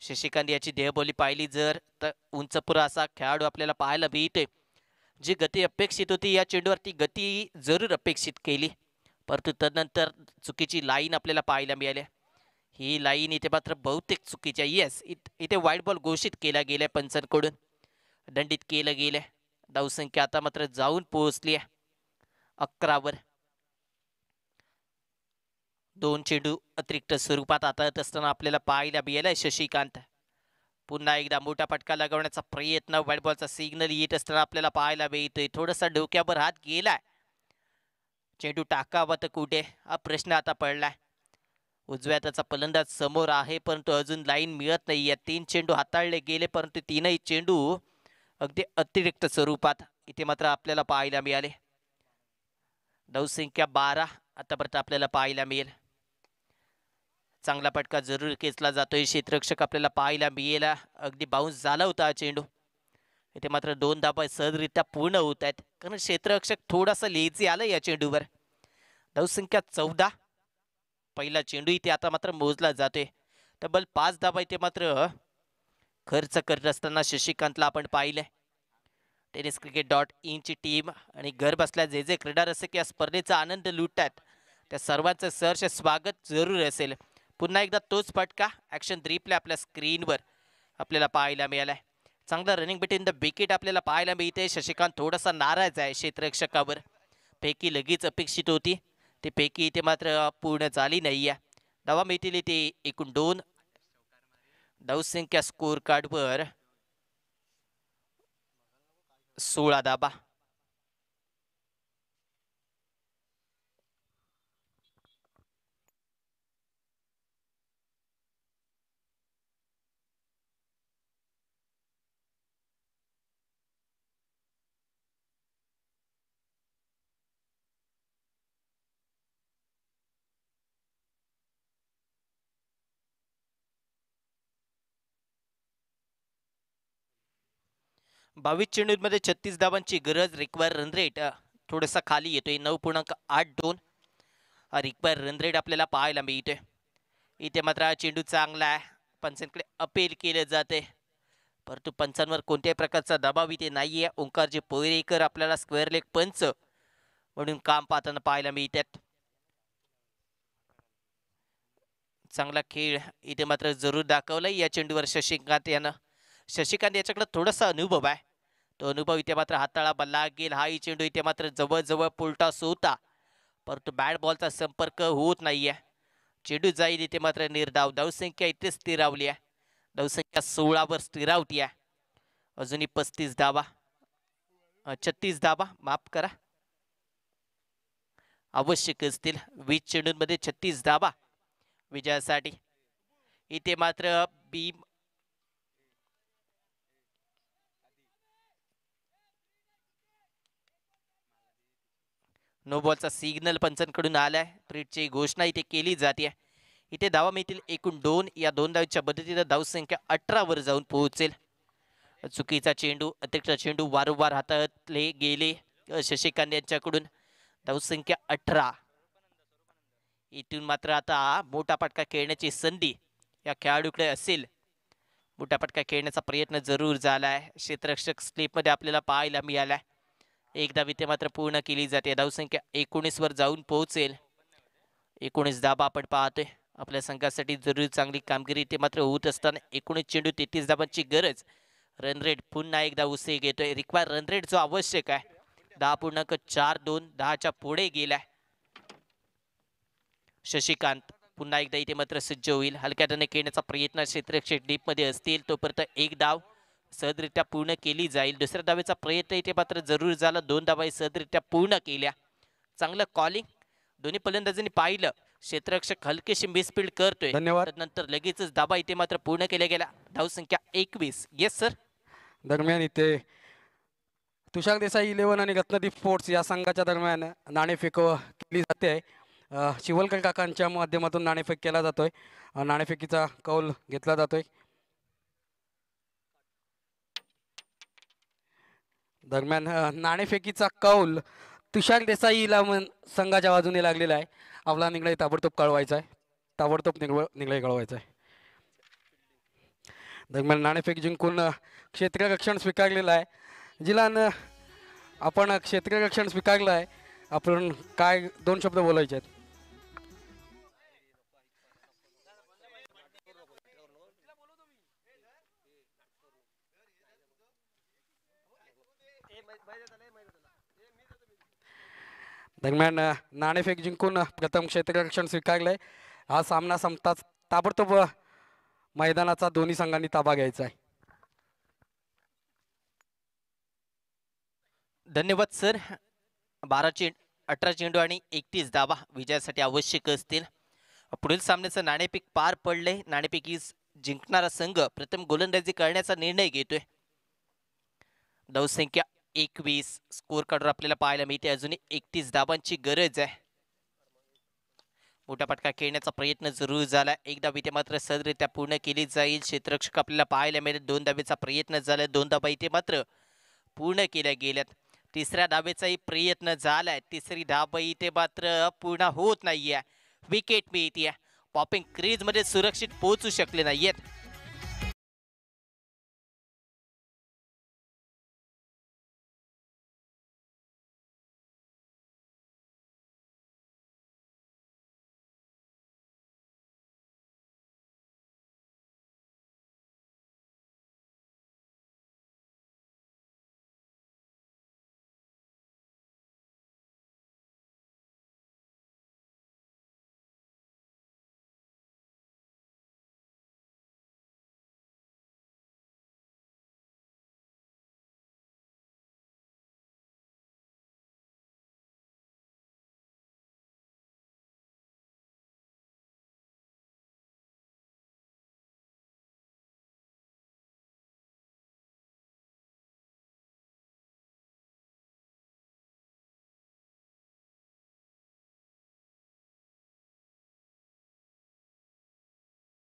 शशिकांत याची देहबोली पाहिली जर तर उंचपुरा असा खेळाडू आपल्याला पाहायला मिळते. जी गती अपेक्षित होती या चेंडूवर ती गती जरूर अपेक्षित केली, परंतु तदनंतर चुकीची लाईन आपल्याला पाहायला मिळाली. ही लाईन इथे मात्र बहुतेक चुकीची आहे. येस, इथे व्हाईट बॉल घोषित केला गेलाय पंचांकडून. दंडित केलं गेले. धावसंख्या आता मात्र जाऊन पोहोचली आहे 11 वर. 2 चेंडू अतिरिक्त स्वरूपात हाताळत असताना आपल्याला पाहायला मिळालाय शशिकांत. पुन्हा एकदा मोठा फटका लगवण्याचा प्रयत्न. व्हाईट बॉलचा सिग्नल येत असताना आपल्याला पाहायला मिळतोय. थोडासा डोक्यावर हात गेलाय. चेंडू टाकावा तर कुठे, हा प्रश्न आता पडलाय. उजव्या हाताचा फलंदाज समोर आहे, परंतु अजून लाईन मिळत नाहीये. 3 चेंडू हाताळले गेले, परंतु तीनही चेंडू अगदी अतिरिक्त स्वरूपात इथे मात्र आपल्याला पाहायला मिळाले. धावसंख्या 12 आतापर्यंत आपल्याला पाहायला मिळेल. चांगला फटका जरूर खेचला जातोय. क्षेत्ररक्षक आपल्याला पाहायला मिळेल. अगदी बाउन्स झाला होता हा चेंडू. इथे मात्र 2 धाबा सहजरित्या पूर्ण होत आहेत, कारण क्षेत्ररक्षक थोडासा लेझी आला या चेंडूवर. धावसंख्या 14. पहिला चेंडू इथे आता मात्र मोजला जातोय. तब्बल 5 धाबा इथे मात्र खर्च करत असताना शशिकांतला आपण पाहिलंय. tenniscricket.in ची टीम आणि घर बसल्या जे जे क्रीडा रसिक या स्पर्धेचा आनंद लुटतात त्या सर्वांचं सहर्ष स्वागत जरूर असेल. पुन्हा एकदा तोच फटका ॲक्शन रिप्ले आपल्या स्क्रीनवर आपल्याला पाहायला मिळालाय. चांगला रनिंग बिटवीन द विकेट आपल्याला पाहायला मिळते. शशिकांत थोडासा नाराज आहे क्षेत्ररक्षकावर. पैकी लगेच अपेक्षित होती, ती पैकी इथे मात्र पूर्ण झाली नाही आहे. धावा मिळतील इथे एकूण 2. धावसंख्या स्कोर कार्डवर 16 धाबा. बावीस चेंडूंमध्ये 36 धावांची गरज. रिक्वायर रन रेट थोडासा खाली येतोय, 9.82 रिक्वायर रन रेट आपल्याला पाहायला मिळतोय. इथे मात्र हा चेंडू चांगला आहे. पंचांकडे अपील केले जाते, परंतु पंचांवर कोणत्याही प्रकारचा दबाव इथे नाहीये. ओंकारजी पोयरेकर आपल्याला स्क्वेअर लेग पंच म्हणून काम पाहताना पाहायला मिळतात. चांगला खेळ इथे मात्र जरूर दाखवलाय या चेंडूवर शशिकांत याच्याकडे थोडासा अनुभव आहे. तो अनुभव इथे मात्र हाताळावा लागेल. हाही चेंडू इथे मात्र जवळजवळ पुलटॉस होता, परंतु बॅट बॉलचा संपर्क होत नाहीये. चेंडू जाईल इथे मात्र निर्धाव. धावसंख्या इथे स्थिरावली आहे. धावसंख्या 16 वर स्थिरावती आहे. अजूनही 35 धावा 36 धावा माफ करा आवश्यक असतील. 20 चेंडूंमध्ये 36 धावा विजयासाठी. इथे मात्र बीम नो बॉलचा सिग्नल पंचांकडून आलाय. प्रीटची घोषणा इथे केली जाते. इथे धावा मिळतील एकूण 2. या 2 धावांच्या मदतीने धावसंख्या 18 वर जाऊन पोहोचेल. चुकीचा चेंडू, अतिरिक्त चेंडू वारंवार हातातले गेले शशिकांत यांच्याकडून. धावसंख्या 18. इथून मात्र आता मोठा फटका खेळण्याची संधी या खेळाडूकडे असेल. मोठा फटका खेळण्याचा प्रयत्न जरूर झालाय. क्षेत्ररक्षक स्लिपमध्ये आपल्याला पाहायला मिळालाय. एक धाव इथे मात्र पूर्ण केली जाते. धावसंख्या 19 वर जाऊन पोहोचेल. 19 धावा आपण पाहतोय. आपल्या संघासाठी जरूर चांगली कामगिरी इथे मात्र होत असताना 19 चेंडू 33 धावांची गरज. रन रेट पुन्हा एकदा उसळी घेतोय. रिक्वायर रन रेट जो आवश्यक आहे 10.42. 10च्या पुढे गेलाय. शशिकांत पुन्हा एकदा इथे मात्र सज्ज होईल. हलक्याने खेळण्याचा प्रयत्न क्षेत्ररक्षक डीप मध्ये असतील तोपर्यंत एक धाव सहजरित्या पूर्ण केली जाईल. दुसऱ्या धावेचा प्रयत्न इथे मात्र जरूर झाला. 2 धावा सहजरित्या पूर्ण केल्या. चांगलं कॉलिंग दोन्ही फलंदाजांनी पाहिलं. क्षेत्ररक्षक हलकेशी मिसफील्ड करतोय. धन्यवाद. नंतर लगेचच धावा इथे मात्र पूर्ण केल्या गेल्या. धावसंख्या 21. Yes sir. दरम्यान इथे तुषार देसाई 11 आणि रत्नदीप स्पोर्ट्स या संघाच्या दरम्यान नाणेफेक केली जाते. शिवलकर काकांच्या माध्यमातून नाणेफेक केला जातोय. नाणेफेकीचा कौल घेतला जातोय. दरम्यान नाणेफेकीचा कौल तुषार देसाईला संघाच्या बाजूने लागलेला आहे. आपला निर्णय ताबडतोब कळवायचा आहे. ताबडतोब निर्णय कळवायचा आहे. दरम्यान नाणेफेक जिंकून क्षेत्ररक्षण स्वीकारलेलं आहे. जिलान आपण क्षेत्ररक्षण स्वीकारलं आहे. आपण काय 2 शब्द बोलायचे आहेत. दरम्यान नाणेफेक जिंकून प्रथम क्षेत्ररक्षण स्वीकारलंय. हा सामना संपताच ताबडतोब मैदानाचा दोन्ही संघांनी ताबा घ्यायचा आहे. धन्यवाद सर. 18 चेंडू आणि 31 धावा विजयासाठी आवश्यक असतील. पुढील सामन्याचं नाणेफेक पार पडले. नाणेफेकी जिंकणारा संघ प्रथम गोलंदाजी करण्याचा निर्णय घेतोय. धावसंख्या 21. स्कोर कार्डवर आपल्याला पाहायला मिळते अजूनही 31 धावांची गरज आहे. मोठा फटका खेळण्याचा प्रयत्न जरूर झाला. एक धाव इथे मात्र सहजरित्या पूर्ण केली जाईल. क्षेत्ररक्षक आपल्याला पाहायला मिळेल. 2 धावेचा प्रयत्न झाला. 2 धावा इथे मात्र पूर्ण केल्या गेल्यात. तिसऱ्या धावेचाही प्रयत्न झालाय. तिसरी धाव इथे मात्र पूर्ण होत नाहीये. विकेट मिळते. पॉपिंग क्रीज मध्ये सुरक्षित पोहोचू शकले नाहीयेत.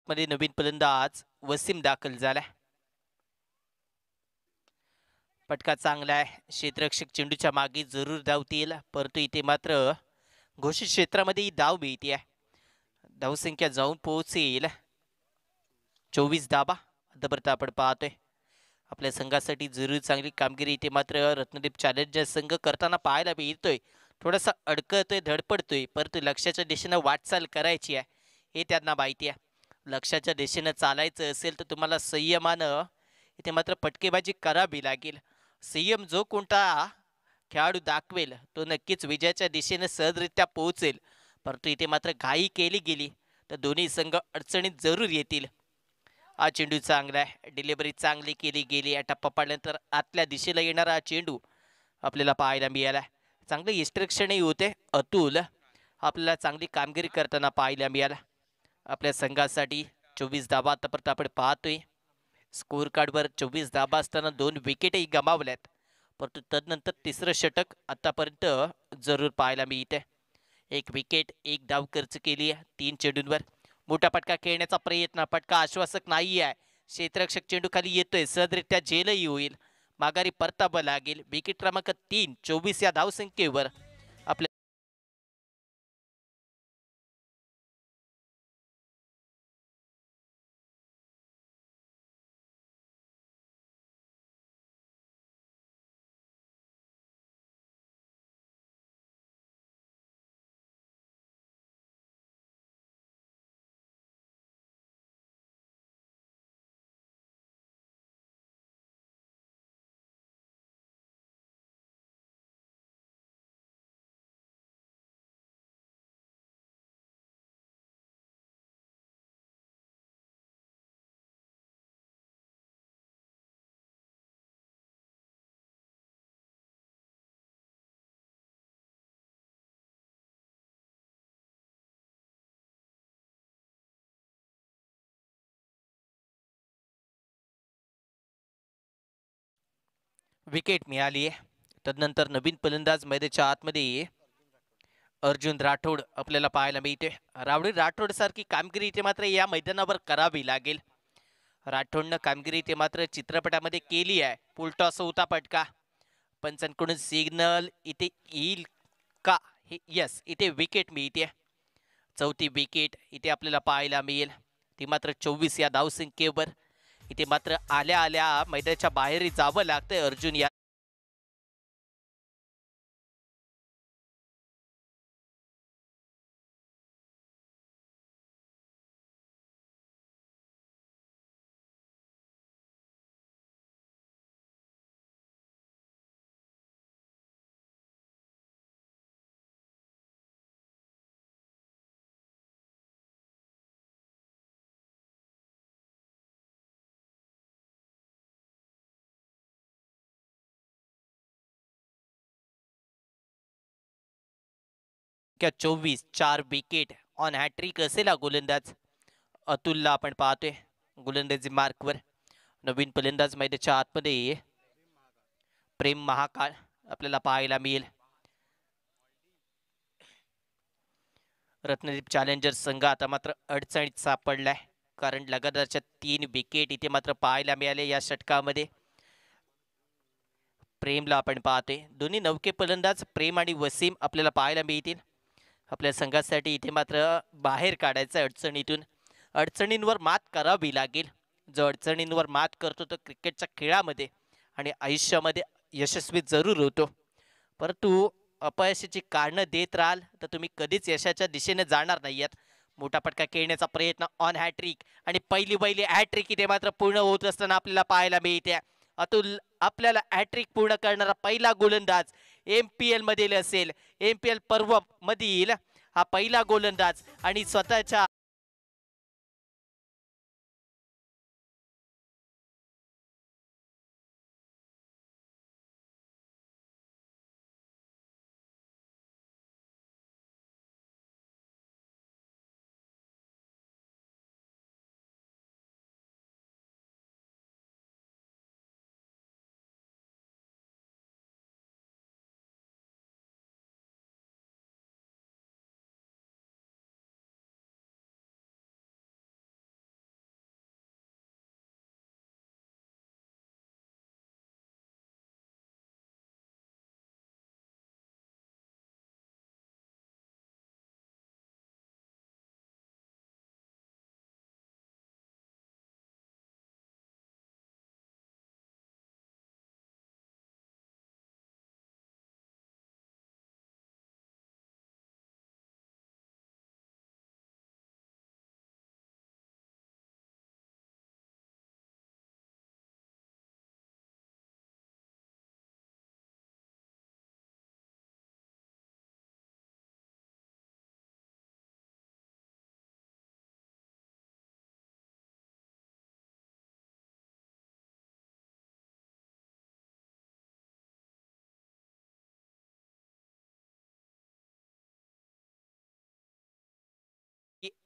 मध्ये नवीन फलंदाज वसीम दाखल झालाय. फटका चांगला आहे. क्षेत्ररक्षक चेंडूच्या मागे जरूर धावतील परंतु इथे मात्र घोषित क्षेत्रामध्ये ही धाव मिळते. धावसंख्या जाऊन पोहोचेल 24 धावा. आतापर्यंत आपण पाहतोय आपल्या संघासाठी जरूर चांगली कामगिरी इथे मात्र रत्नदीप चॅलेंजर संघ करताना पाहायला मिळतोय. थोडासा अडकतोय, धडपडतोय परंतु लक्ष्याच्या दिशेनं वाटचाल करायची आहे हे त्यांना माहिती आहे. लक्ष्याच्या दिशेनं चालायचं असेल तर तुम्हाला संयमानं इथे मात्र फटकेबाजी करावी लागेल. संयम जो कोणता खेळाडू दाखवेल तो नक्कीच विजयाच्या दिशेने सहजरित्या पोहोचेल. परंतु इथे मात्र घाई केली गेली तर दोन्ही संघ अडचणीत जरूर येतील. हा चेंडू चांगला आहे. डिलिव्हरी चांगली केली गेली. टप्पा पाडल्यानंतर आतल्या दिशेला येणारा हा चेंडू आपल्याला पाहायला मिळाला. चांगले इन्स्ट्रक्शनही होते. अतुल आपल्याला चांगली कामगिरी करताना पाहायला मिळाला. आपल्या संघासाठी 24 धावा आतापर्यंत आपण पाहतोय. स्कोर कार्डवर 24 धावा असताना 2 विकेटही गमावल्यात. परंतु तदनंतर तिसरं षटक आतापर्यंत जरूर पाहायला मिळते. एक विकेट, एक धाव खर्च केली आहे 3 चेंडूंवर. मोठा फटका खेळण्याचा प्रयत्न, फटका आश्वासक नाही आहे. क्षेत्ररक्षक चेंडू खाली येतोय, सहजरित्या झेलही होईल, माघारी परतावं लागेल. विकेट क्रमांक 3, 24 या धावसंख्येवर आपल्या विकेट मिळाली आहे. तदनंतर नवीन फलंदाज मैदानाच्या आतमध्ये अर्जुन राठोड आपल्याला पाहायला मिळते. राठोड सारखी कामगिरी इथे मात्र या मैदानावर करावी लागेल. राठोडनं कामगिरी इथे मात्र चित्रपटामध्ये केली आहे. फुलटॉस होता फटका, पंचांकडून सिग्नल इथे येईल का? हे यस, इथे विकेट मिळते. चौथी विकेट इथे आपल्याला पाहायला मिळेल, ती मात्र 24 या धावसंख्येवर. इथे मात्र आल्या आल्या मैदानाच्या बाहेर जावं लागतंय अर्जुन या क्या 24, 4 विकेट ऑन हॅट्रिक असेल हा गोलंदाज अतुलला आपण पाहतोय गोलंदाजी मार्कवर. नवीन फलंदाज मैदानाच्या आतमध्ये प्रेम महाकाळ आपल्याला पाहायला मिळेल. रत्नदीप चॅलेंजर संघ आता मात्र अडचणीत सापडलाय, कारण लगातारच्या 3 विकेट इथे मात्र पाहायला मिळाले या षटकामध्ये. प्रेमला आपण पाहतोय, दोन्ही नौके फलंदाज प्रेम आणि वसीम आपल्याला पाहायला मिळतील. आपल्या संघासाठी इथे मात्र बाहेर काढायचं अडचणीतून, अडचणींवर मात करावी लागेल. जो अडचणींवर मात करतो तो क्रिकेटच्या खेळामध्ये आणि आयुष्यामध्ये यशस्वी जरूर होतो. परंतु अपयशाची कारणं देत राहाल तर तुम्ही कधीच यशाच्या दिशेने जाणार नाही आहात. मोठा फटका खेळण्याचा प्रयत्न ऑन हॅट्रिक, आणि पहिली हॅट्रिक इथे मात्र पूर्ण होत असताना आपल्याला पाहायला मिळते. अतुल आपल्याला हॅट्रिक पूर्ण करणारा पहिला गोलंदाज MPL मधील असेल, MPL पर्व मधील हा पहिला गोलंदाज, आणि स्वतःच्या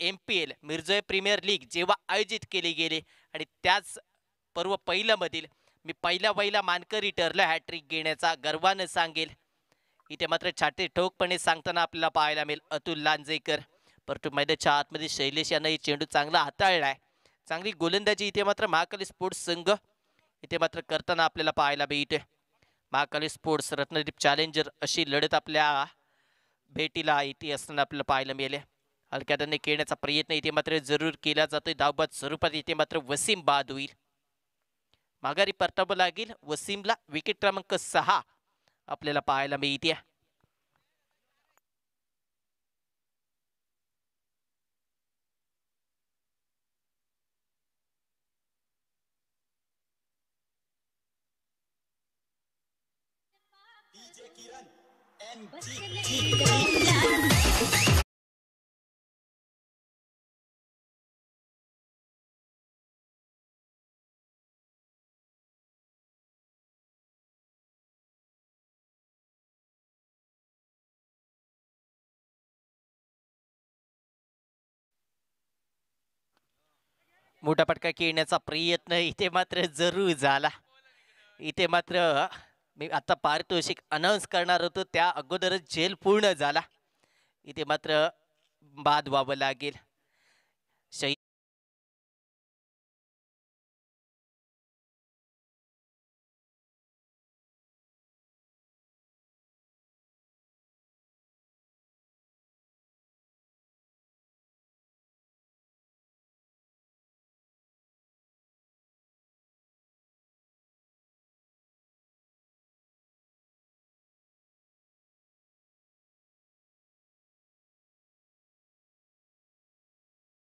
MPL मिर्झा प्रीमियर लीग जेव्हा आयोजित केली गेली आणि त्याच पर्व पहिल्या मधील मी पहिला मानकरी ठरलो हॅट्रिक घेण्याचा गर्वानं सांगेल. इथे मात्र छाती ठोकपणे सांगताना आपल्याला पाहायला मिळेल अतुल लांजेकर. परंतु मैदानाच्या आतमध्ये शैलेश यांना चेंडू चांगला हाताळलाय. चांगली गोलंदाजी इथे मात्र महाकाली स्पोर्ट्स संघ इथे मात्र करताना आपल्याला पाहायला मिळते. महाकाली स्पोर्ट्स रत्नदीप चॅलेंजर अशी लढत आपल्या भेटीला इथे असताना आपल्याला पाहायला मिळेल. हलक्या त्यांनी खेळण्याचा प्रयत्न इथे मात्र जरूर केला जातोय. धावबाद स्वरूपात इथे मात्र वसीम बाद होईल. माघारी परतावं लागेल वसीमला. विकेट क्रमांक 6 आपल्याला पाहायला मिळते. मोठा फटका खेळण्याचा प्रयत्न इथे मात्र जरूर झाला. इथे मात्र मी आता पारितोषिक अनाऊन्स करणार होतो त्या अगोदरच जेल पूर्ण झाला. इथे मात्र बाद व्हावं लागेल.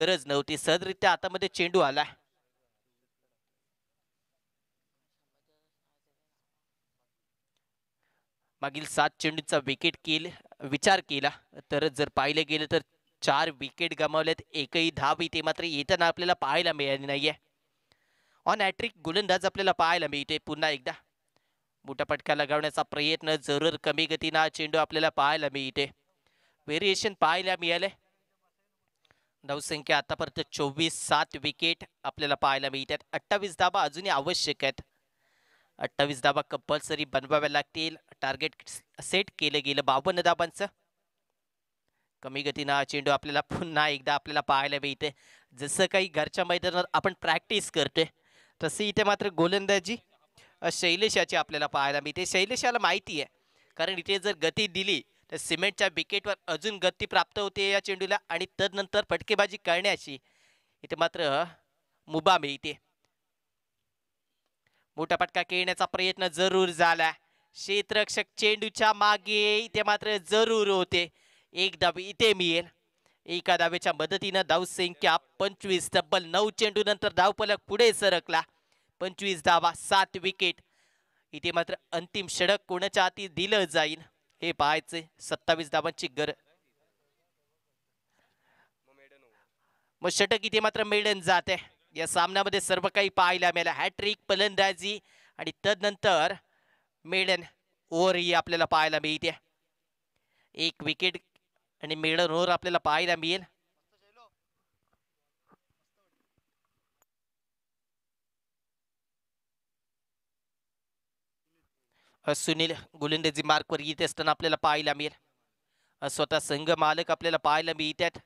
गरज नव्हती. सहजरित्या हातामध्ये चेंडू आला. मागील 7 चेंडूचा विचार केला तर जर पाहिलं गेलं तर 4 विकेट गमावल्यात. एकही धाव इथे मात्र येताना आपल्याला पाहायला मिळाली नाहीये. ऑन हॅट्रिक गोलंदाज आपल्याला पाहायला मिळते. पुन्हा एकदा मोठा फटका लगावण्याचा प्रयत्न जरूर कमी गतीनं चेंडू आपल्याला पाहायला मिळते. व्हेरिएशन पाहायला मिळाले. धावसंख्या आतापर्यंत 24. 7 विकेट आपल्याला पाहायला मिळतात. 28 धाबा अजूनही आवश्यक आहेत. 28 धाबा कंपल्सरी बनवाव्या लागतील. टार्गेट सेट केलं गेलं 52 धाबांचं. कमी गतीनं चेंडू आपल्याला पुन्हा एकदा आपल्याला पाहायला मिळते. जसं काही घरच्या मैदानावर आपण प्रॅक्टिस करतोय तशी इथे मात्र गोलंदाजी शैलेशाची आपल्याला पाहायला मिळते. शैलेशाला माहिती आहे कारण इथे जर गती दिली तर सिमेंटच्या विकेटवर अजून गती प्राप्त होते या चेंडूला आणि तदनंतर फटकेबाजी करण्याची इथे मात्र मुभा मिळते. मोठा फटका खेळण्याचा प्रयत्न जरूर झाला. क्षेत्ररक्षक चेंडूच्या मागे इथे मात्र जरूर होते. एक धाव इथे मिळेल. एका धावेच्या मदतीनं धावसंख्या 25. तब्बल 9 चेंडू नंतर धावफलक पुढे सरकला. 25 धावा 7 विकेट. इथे मात्र अंतिम षटक कोणाच्या हाती दिलं जाईल हे पाहायचे. 27 धावांची गरज. मग षटक इथे मात्र मेडन जाते. या सामन्यामध्ये सर्व काही पाहायला मिळालं. हॅट्रिक फलंदाजी आणि तदनंतर मेडन ओव्हर ही आपल्याला पाहायला मिळते. 1 विकेट आणि मेडन ओव्हर आपल्याला पाहायला मिळेल. सुनील गोलंदाजी मार्कवर येत असताना आपल्याला पाहायला मिळेल. स्वतः संघ मालक आपल्याला पाहायला मिळतात.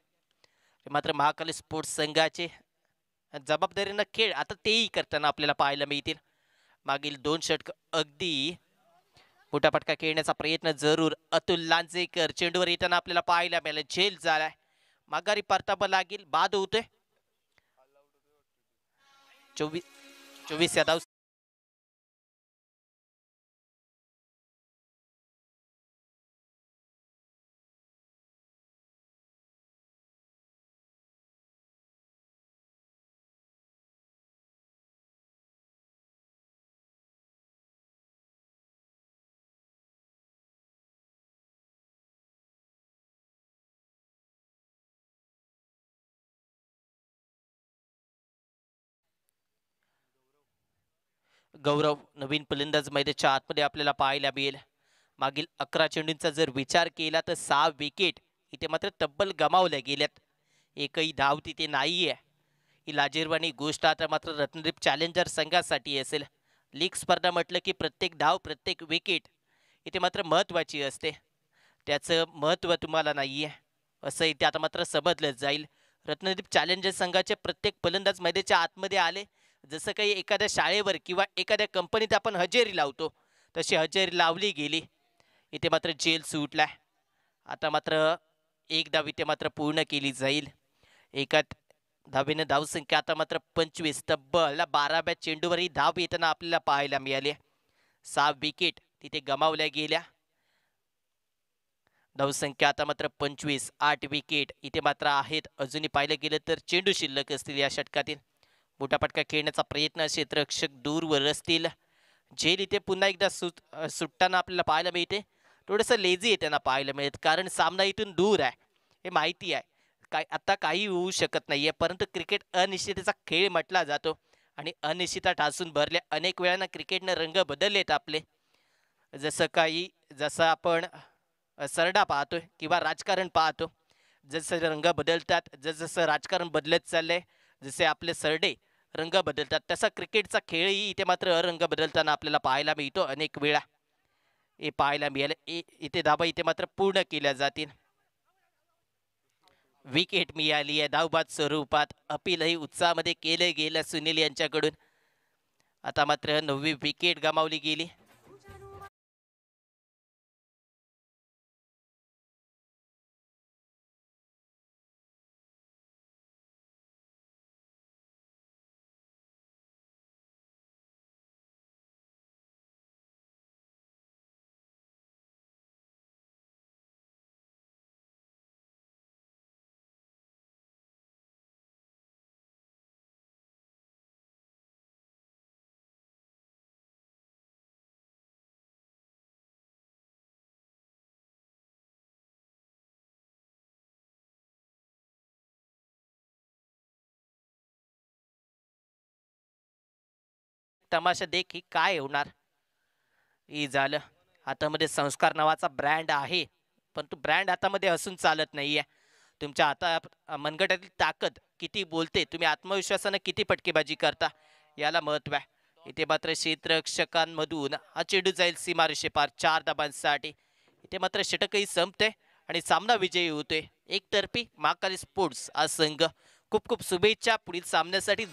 मात्र महाकाली स्पोर्ट्स संघाचे जबाबदारीनं खेळ आता तेही करताना आपल्याला पाहायला मिळतील. मागील 2 षटक अगदी मोठा फटका खेळण्याचा प्रयत्न जरूर अतुल लांजेकर चेंडूवर येताना आपल्याला पाहायला मिळालं. झेल झालाय. माघारी परतावं लागेल. बाद होतोय. 24 या धाव. गौरव नवीन फलंदाज मैदानाच्या आतमध्ये आपल्याला पाहायला मिळेल. मागील 11 चेंडूंचा जर विचार केला तर 6 विकेट इथे मात्र तब्बल गमावल्या गेल्यात. एकही धाव तिथे नाहीये. ही लाजिरवाणी गोष्ट आता मात्र रत्नदीप चॅलेंजर संघासाठी असेल. लीग स्पर्धा म्हटलं की प्रत्येक धाव प्रत्येक विकेट इथे मात्र महत्त्वाची असते. त्याचं महत्त्व तुम्हाला नाही आहे असं इथे आता मात्र समजलं जाईल. रत्नदीप चॅलेंजर्स संघाचे प्रत्येक फलंदाज मैदानाच्या आतमध्ये आले. जसं काही एखाद्या शाळेवर किंवा एखाद्या कंपनीत आपण हजेरी लावतो तशी हजेरी लावली गेली. इथे मात्र जेल सुटलाय. आता मात्र एक धाव इथे मात्र पूर्ण केली जाईल. एका धावेनं धावसंख्या आता मात्र 25, तब्बल 12व्या चेंडूवर ही धाव येताना आपल्याला पाहायला मिळाली. 6 विकेट तिथे गमावल्या गेल्या. धावसंख्या आता मात्र 25, 8 विकेट इथे मात्र आहेत. अजूनही पाहिलं गेलं तर चेंडू शिल्लक असतील या षटकातील. मोठा फटका खेळण्याचा प्रयत्न क्षेत्ररक्षक दूरवर असतील. झेल इथे पुन्हा एकदा सुटताना आपल्याला पाहायला मिळते. थोडंसं लेझी आहे त्यांना पाहायला मिळत, कारण सामना इथून दूर आहे हे माहिती आहे. काय आता काही होऊ शकत नाहीये, परंतु क्रिकेट अनिश्चिततेचा खेळ म्हटला जातो आणि अनिश्चितता ठासून भरल्या. अनेक वेळानं क्रिकेटनं रंग बदललेत आपले. जसं आपण सरडा पाहतोय किंवा राजकारण पाहतो. जसं रंग बदलतात, जसं राजकारण बदलत चाललंय, जसे आपले सरडे रंग बदलतात, तसा क्रिकेटचा खेळही इथे मात्र रंग बदलताना आपल्याला पाहायला मिळतो अनेक वेळा. हे पाहायला मिळालं. इथे धाबा इथे मात्र पूर्ण केल्या जातील. विकेट मिळाली आहे धावबाद स्वरूपात. अपीलही उत्साहामध्ये केलं गेलं सुनील यांच्याकडून. आता मात्र 9वी विकेट गमावली गेली. तमाशा देख की काय होणार. हे झालं. हातामध्ये संस्कार नावाचा ब्रँड आहे, पण तो ब्रँड हातामध्ये असून चालत नाहीये. तुमच्या मनगटातील ताकद किती बोलते, तुम्ही आत्मविश्वासानं किती फटकेबाजी करता याला महत्व आहे. इथे मात्र क्षेत्ररक्षकांमधून हा चेंडू जाईल सीमारेषे पार 4 धाबांसाठी. इथे मात्र षटकही संपते आणि सामना विजयी होतोय एकतर्फी. महाकाली स्पोर्ट्स हा संघ खूप खूप शुभेच्छा पुढील सामन्यासाठी.